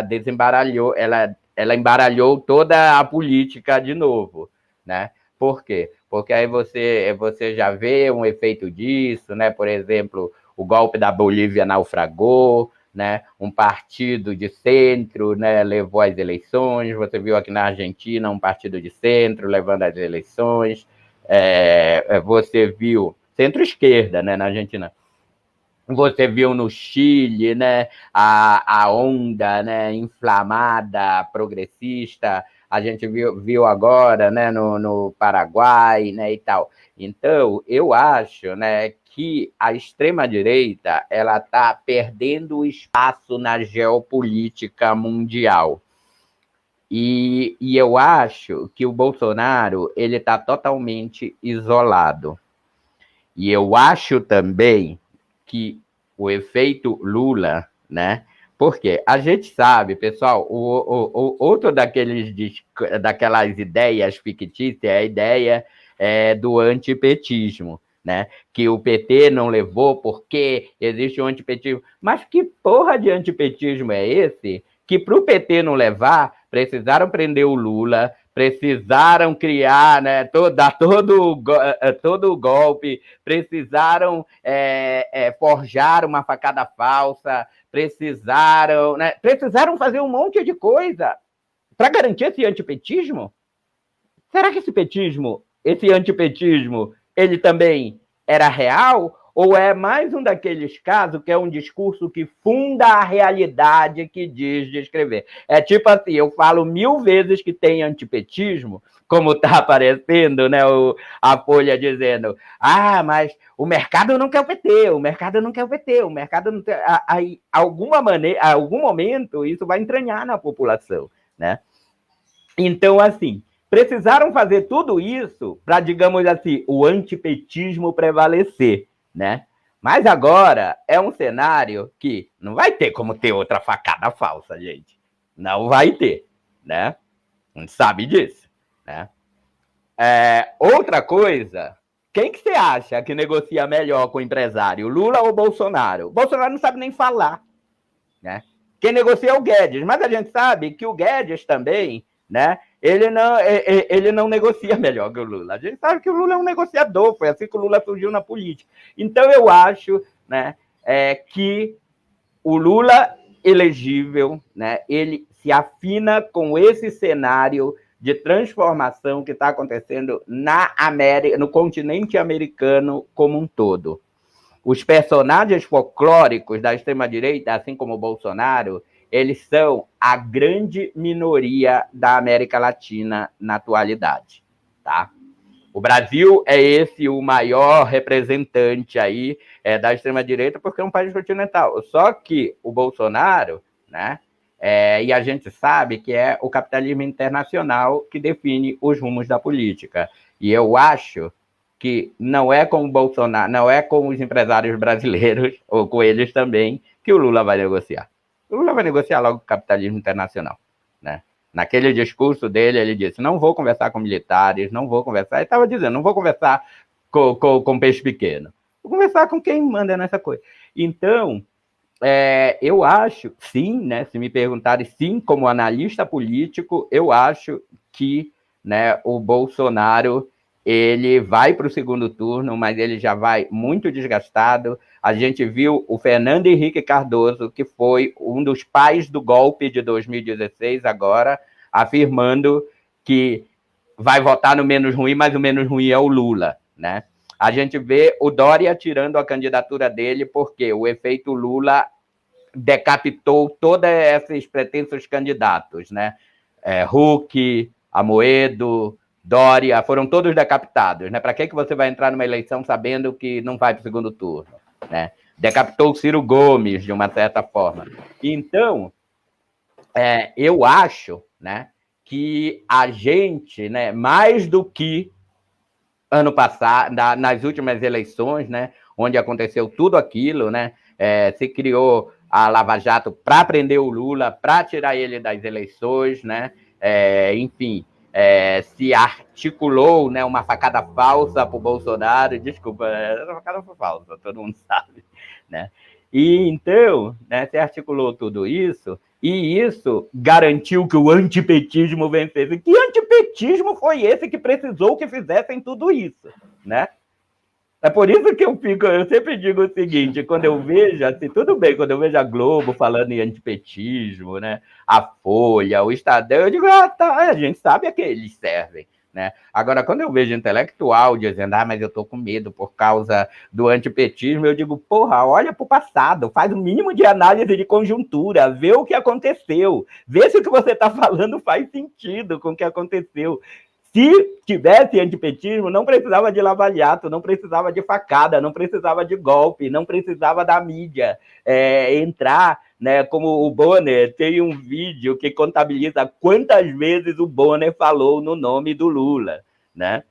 desembaralhou, ela embaralhou toda a política de novo, né? Por quê? Porque aí você já vê um efeito disso, né? Por exemplo, o golpe da Bolívia naufragou, né? Um partido de centro, né, levou as eleições. Você viu aqui na Argentina um partido de centro levando as eleições. Você viu centro-esquerda, né, na Argentina. Você viu no Chile, né, a onda, né, inflamada, progressista. A gente viu agora, né, no Paraguai, né, e tal. Então, eu acho, né, que a extrema-direita ela está perdendo espaço na geopolítica mundial. E eu acho que o Bolsonaro ele está totalmente isolado. E eu acho também que o efeito Lula, né? Porque a gente sabe, pessoal, outro daquelas ideias fictícias é a ideia do antipetismo, né? Que o PT não levou porque existe um antipetismo. Mas que porra de antipetismo é esse? Que para o PT não levar, precisaram prender o Lula, precisaram criar, né, dar todo o golpe, precisaram forjar uma facada falsa, precisaram fazer um monte de coisa para garantir esse antipetismo? Será que esse antipetismo, ele também era real? Ou é mais um daqueles casos que é um discurso que funda a realidade que diz descrever? É tipo assim, eu falo 1000 vezes que tem antipetismo, como está aparecendo, né, a Folha dizendo, mas o mercado não quer o PT, o mercado não quer o PT, o mercado não quer... Aí, algum momento, isso vai entranhar na população, né? Então, assim, precisaram fazer tudo isso para, digamos assim, o antipetismo prevalecer, né? Mas agora é um cenário que não vai ter como ter outra facada falsa, gente. Não vai ter, né? A gente sabe disso, né? Outra coisa, quem que você acha que negocia melhor com o empresário, Lula ou Bolsonaro? Bolsonaro não sabe nem falar, né? Quem negocia é o Guedes, mas a gente sabe que o Guedes também, né? Ele não negocia melhor que o Lula. A gente sabe que o Lula é um negociador, foi assim que o Lula surgiu na política. Então eu acho, né, que o Lula elegível, né, ele se afina com esse cenário de transformação que está acontecendo na América, no continente americano como um todo. Os personagens folclóricos da extrema-direita, assim como o Bolsonaro, eles são a grande minoria da América Latina na atualidade, tá? O Brasil é esse o maior representante aí da extrema-direita, porque é um país continental. Só que o Bolsonaro, né, e a gente sabe que é o capitalismo internacional que define os rumos da política. E eu acho que não é com o Bolsonaro, não é com os empresários brasileiros, ou com eles também, que o Lula vai negociar. O Lula vai negociar logo com o capitalismo internacional, né? Naquele discurso dele, ele disse, não vou conversar com militares, não vou conversar, ele estava dizendo, não vou conversar com peixe pequeno, vou conversar com quem manda nessa coisa. Então, eu acho, sim, né, se me perguntarem, sim, como analista político, eu acho que, né, o Bolsonaro ele vai para o segundo turno, mas ele já vai muito desgastado. A gente viu o Fernando Henrique Cardoso, que foi um dos pais do golpe de 2016 agora, afirmando que vai votar no menos ruim, mas o menos ruim é o Lula, né? A gente vê o Dória tirando a candidatura dele porque o efeito Lula decapitou todos esses pretensos candidatos, né? Huck, Amoedo, Dória, foram todos decapitados, né? Para que você vai entrar numa eleição sabendo que não vai para o segundo turno, né? Decapitou o Ciro Gomes, de uma certa forma. Então, eu acho, né, que a gente, né, mais do que ano passado, nas últimas eleições, né, onde aconteceu tudo aquilo, né, se criou a Lava Jato para prender o Lula, para tirar ele das eleições, né, enfim, se articulou, né, uma facada falsa para o Bolsonaro, desculpa, uma facada falsa, todo mundo sabe, né, e então, né, se articulou tudo isso, e isso garantiu que o antipetismo vencesse. Que antipetismo foi esse que precisou que fizessem tudo isso, né? É por isso que eu sempre digo o seguinte, quando eu vejo, assim, tudo bem, quando eu vejo a Globo falando em antipetismo, né, a Folha, o Estadão, eu digo, tá, a gente sabe a que eles servem, né? Agora, quando eu vejo intelectual dizendo, mas eu tô com medo por causa do antipetismo, eu digo, porra, olha pro passado, faz o mínimo de análise de conjuntura, vê o que aconteceu, vê se o que você tá falando faz sentido com o que aconteceu. Se tivesse antipetismo, não precisava de lava-jato, não precisava de facada, não precisava de golpe, não precisava da mídia entrar, né? Como o Bonner tem um vídeo que contabiliza quantas vezes o Bonner falou no nome do Lula, né?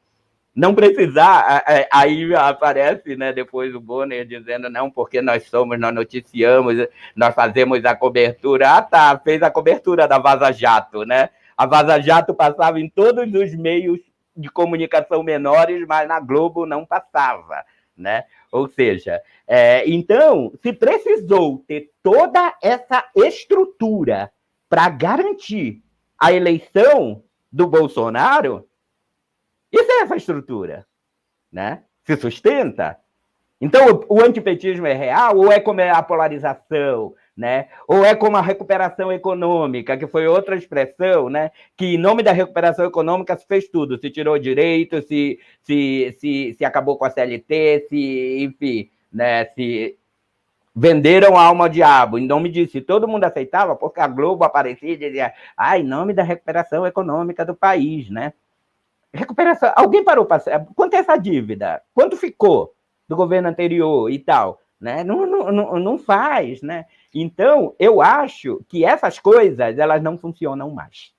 Não precisar, aí aparece, né, depois o Bonner dizendo, não, porque nós noticiamos, nós fazemos a cobertura, tá, fez a cobertura da Vaza Jato, né? A Vaza Jato passava em todos os meios de comunicação menores, mas na Globo não passava, né? Ou seja, então, se precisou ter toda essa estrutura para garantir a eleição do Bolsonaro, isso é essa estrutura, né? Se sustenta. Então, o antipetismo é real ou é como a polarização, né? Ou é como a recuperação econômica, que foi outra expressão, né? Que em nome da recuperação econômica se fez tudo, se tirou direito, se acabou com a CLT, enfim, né? Se venderam a alma ao diabo, em nome disso. E todo mundo aceitava, porque a Globo aparecia e dizia, em nome da recuperação econômica do país, né? Recuperação. Alguém parou para. Quanto é essa dívida? Quanto ficou do governo anterior e tal? Né? Não faz, né? Então, eu acho que essas coisas elas não funcionam mais.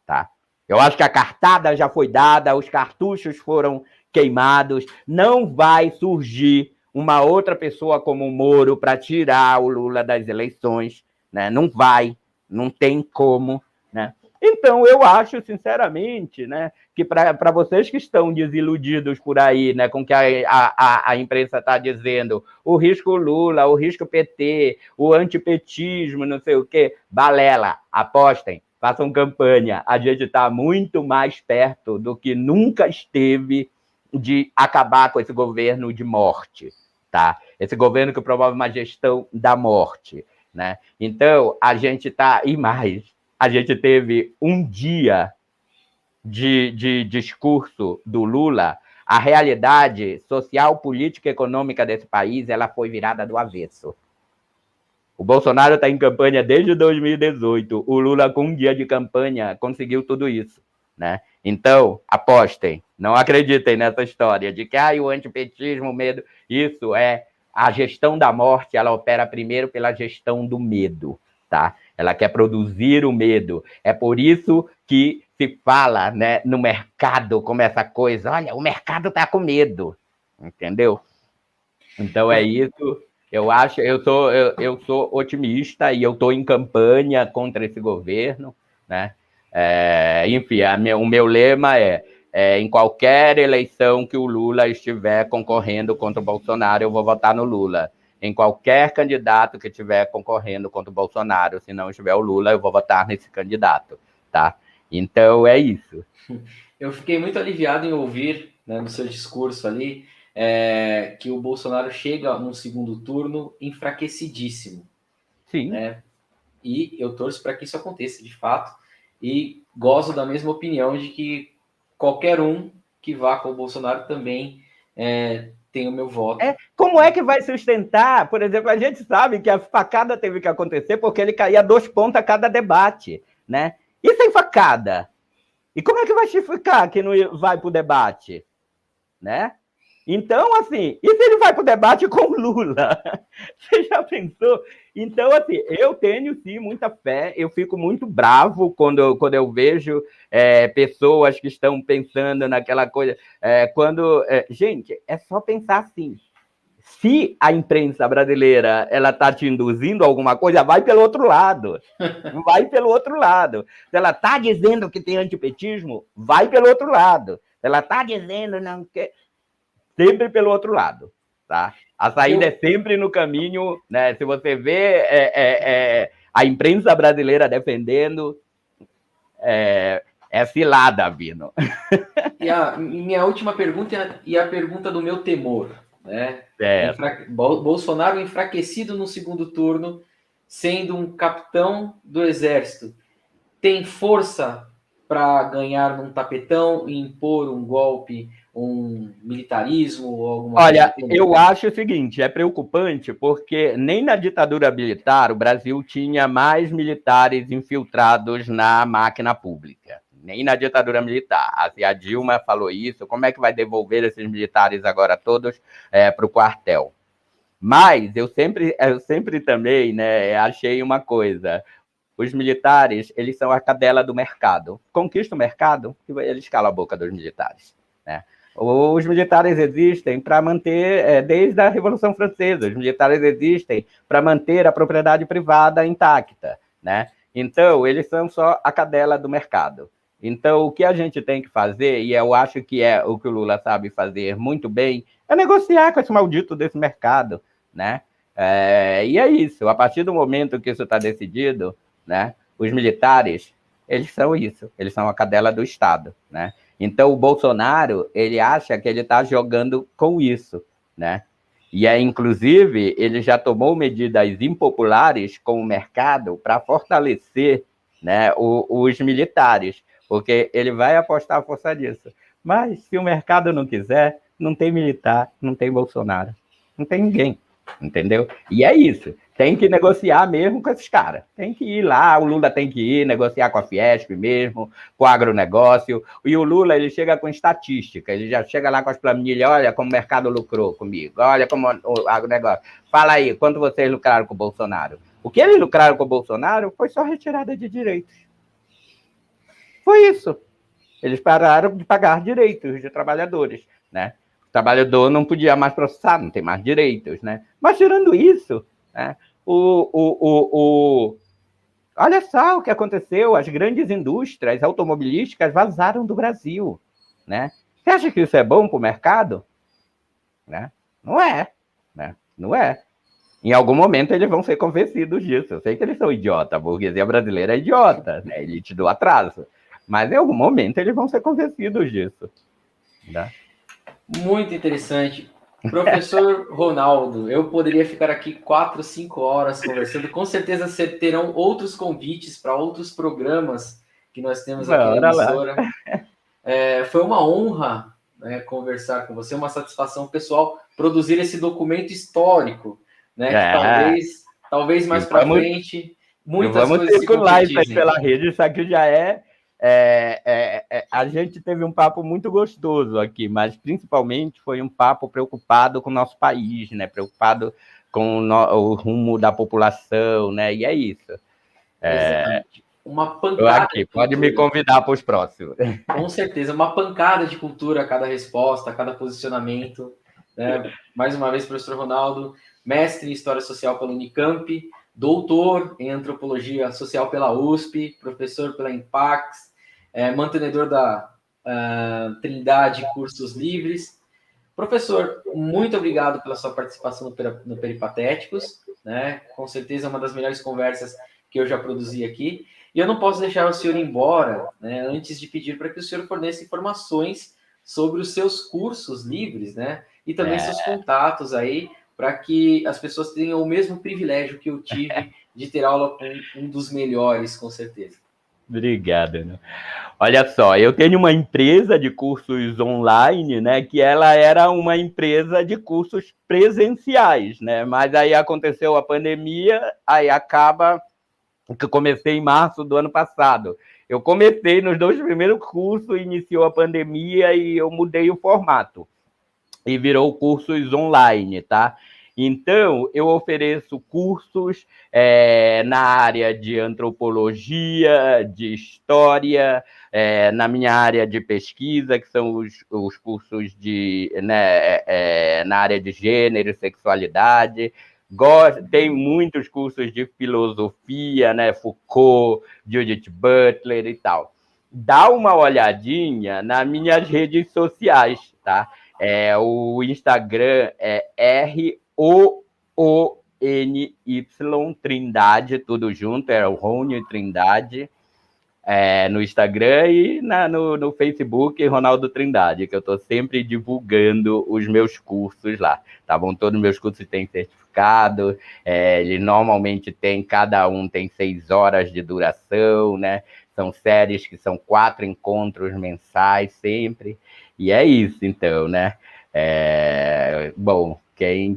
Tá? Eu acho que a cartada já foi dada, os cartuchos foram queimados, não vai surgir uma outra pessoa como o Moro para tirar o Lula das eleições, né? Não vai, não tem como, né? Então, eu acho, sinceramente, né, que para vocês que estão desiludidos por aí, né, com o que a imprensa está dizendo, o risco Lula, o risco PT, o antipetismo, não sei o quê, balela, apostem, façam campanha. A gente está muito mais perto do que nunca esteve de acabar com esse governo de morte, tá? Esse governo que promove uma gestão da morte, né? Então, a gente está... E mais, a gente teve um dia de discurso do Lula, a realidade social, política e econômica desse país ela foi virada do avesso. O Bolsonaro está em campanha desde 2018. O Lula, com um dia de campanha, conseguiu tudo isso, né? Então, apostem. Não acreditem nessa história de que o antipetismo, o medo... Isso é a gestão da morte, ela opera primeiro pela gestão do medo, tá? Ela quer produzir o medo. É por isso que se fala, né, no mercado como essa coisa. Olha, o mercado está com medo, entendeu? Então é isso. Eu acho, eu sou otimista e eu estou em campanha contra esse governo, né? Enfim, o meu lema em qualquer eleição que o Lula estiver concorrendo contra o Bolsonaro, eu vou votar no Lula. Em qualquer candidato que estiver concorrendo contra o Bolsonaro, se não estiver o Lula, eu vou votar nesse candidato, tá? Então é isso. Eu fiquei muito aliviado em ouvir, né, no seu discurso ali, que o Bolsonaro chega no segundo turno enfraquecidíssimo. Sim. Né? E eu torço para que isso aconteça, de fato. E gosto da mesma opinião de que qualquer um que vá com o Bolsonaro também tem o meu voto. Como é que vai sustentar? Por exemplo, a gente sabe que a facada teve que acontecer porque ele caía 2 pontos a cada debate, né? E sem facada? E como é que vai justificar que não vai para o debate? Né? Então, assim, e se ele vai para o debate com o Lula? Você já pensou? Então, assim, eu tenho, sim, muita fé. Eu fico muito bravo quando eu vejo pessoas que estão pensando naquela coisa. Gente, é só pensar assim. Se a imprensa brasileira ela está te induzindo a alguma coisa, vai pelo outro lado. Vai pelo outro lado. Se ela está dizendo que tem antipetismo, vai pelo outro lado. Se ela está dizendo não que... Sempre pelo outro lado, tá? A saída é sempre no caminho, né? Se você vê a imprensa brasileira defendendo, é cilada, Vino. E a minha última pergunta e a pergunta do meu temor, né? Bolsonaro enfraquecido no segundo turno, sendo um capitão do exército, tem força para ganhar num tapetão e impor um golpe, um militarismo ou alguma coisa? Olha, eu acho o seguinte, é preocupante porque nem na ditadura militar o Brasil tinha mais militares infiltrados na máquina pública. Nem na ditadura militar. A Dilma falou isso, como é que vai devolver esses militares agora todos para o quartel? Mas eu sempre também, né, achei uma coisa, os militares, eles são a cadela do mercado. Conquista o mercado, eles calam a boca dos militares, né? Os militares existem para manter, desde a Revolução Francesa, os militares existem para manter a propriedade privada intacta, né? Então, eles são só a cadela do mercado. Então, o que a gente tem que fazer, e eu acho que é o que o Lula sabe fazer muito bem, é negociar com esse maldito desse mercado, né? E é isso. A partir do momento que isso está decidido, né, os militares, eles são isso. Eles são a cadela do Estado, né? Então, o Bolsonaro, ele acha que ele está jogando com isso, né? E, inclusive, ele já tomou medidas impopulares com o mercado para fortalecer, né, os militares, porque ele vai apostar a força disso. Mas, se o mercado não quiser, não tem militar, não tem Bolsonaro, não tem ninguém, entendeu? E é isso. Tem que negociar mesmo com esses caras. Tem que ir lá, o Lula tem que ir negociar com a Fiesp mesmo, com o agronegócio. E o Lula, ele chega com estatística, ele já chega lá com as planilhas, olha como o mercado lucrou comigo, olha como o agronegócio. Fala aí, quanto vocês lucraram com o Bolsonaro? O que eles lucraram com o Bolsonaro foi só retirada de direitos. Foi isso. Eles pararam de pagar direitos de trabalhadores, né? trabalhador não podia mais processar, não tem mais direitos, né? Mas tirando isso, né, olha só o que aconteceu, as grandes indústrias automobilísticas vazaram do Brasil, né? Você acha que isso é bom para o mercado? Né? Não é, né? Não é. Em algum momento eles vão ser convencidos disso. Eu sei que eles são idiotas, a burguesia brasileira é idiota, né? Elite do atraso. Mas em algum momento eles vão ser convencidos disso. Né? Muito interessante. Professor Ronaldo, eu poderia ficar aqui 4, 5 horas conversando. Com certeza terão outros convites para outros programas que nós temos aqui na emissora. Foi uma honra, né, conversar com você, uma satisfação pessoal produzir esse documento histórico, né, que talvez mais para frente muitas coisas se concretizem. Pela rede, isso aqui já a gente teve um papo muito gostoso aqui, mas principalmente foi um papo preocupado com o nosso país, né? Preocupado com o rumo da população, né? E é isso. Exatamente. Uma pancada. Pode me convidar para os próximos. Com certeza, uma pancada de cultura a cada resposta, a cada posicionamento. Né? Mais uma vez, professor Ronaldo, mestre em História Social pela Unicamp, doutor em Antropologia Social pela USP, professor pela Impax, mantenedor da Trindade Cursos Livres. Professor, muito obrigado pela sua participação no Peripatéticos, né? Com certeza uma das melhores conversas que eu já produzi aqui. E eu não posso deixar o senhor ir embora, né, antes de pedir para que o senhor forneça informações sobre os seus cursos livres, né? E também seus contatos aí, para que as pessoas tenham o mesmo privilégio que eu tive de ter aula com um dos melhores, com certeza. Obrigado. Né? Olha só, eu tenho uma empresa de cursos online, né, que ela era uma empresa de cursos presenciais, né, mas aí aconteceu a pandemia, aí acaba que eu comecei em março do ano passado. Eu comecei nos 2 primeiros cursos, iniciou a pandemia e eu mudei o formato e virou cursos online, tá? Então, eu ofereço cursos na área de antropologia, de história, na minha área de pesquisa, que são os cursos na área de gênero e sexualidade. Tem muitos cursos de filosofia, né? Foucault, Judith Butler e tal. Dá uma olhadinha nas minhas redes sociais, tá? O Instagram é ROONY Trindade, tudo junto, é o Rony Trindade, no Instagram e no Facebook, Ronaldo Trindade, que eu estou sempre divulgando os meus cursos lá, tá bom? Todos os meus cursos têm certificado, eles normalmente cada um tem 6 horas de duração, né? São séries que são 4 encontros mensais sempre, e é isso, então, né? Bom, quem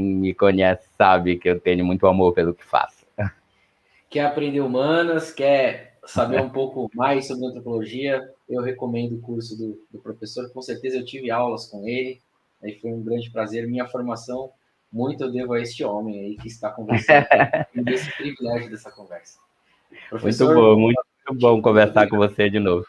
me conhece sabe que eu tenho muito amor pelo que faço. Quer aprender humanas, quer saber um pouco mais sobre antropologia, eu recomendo o curso do professor, com certeza eu tive aulas com ele, aí foi um grande prazer, minha formação, muito eu devo a este homem aí que está conversando, e desse privilégio dessa conversa. Professor, muito bom conversar com você de novo.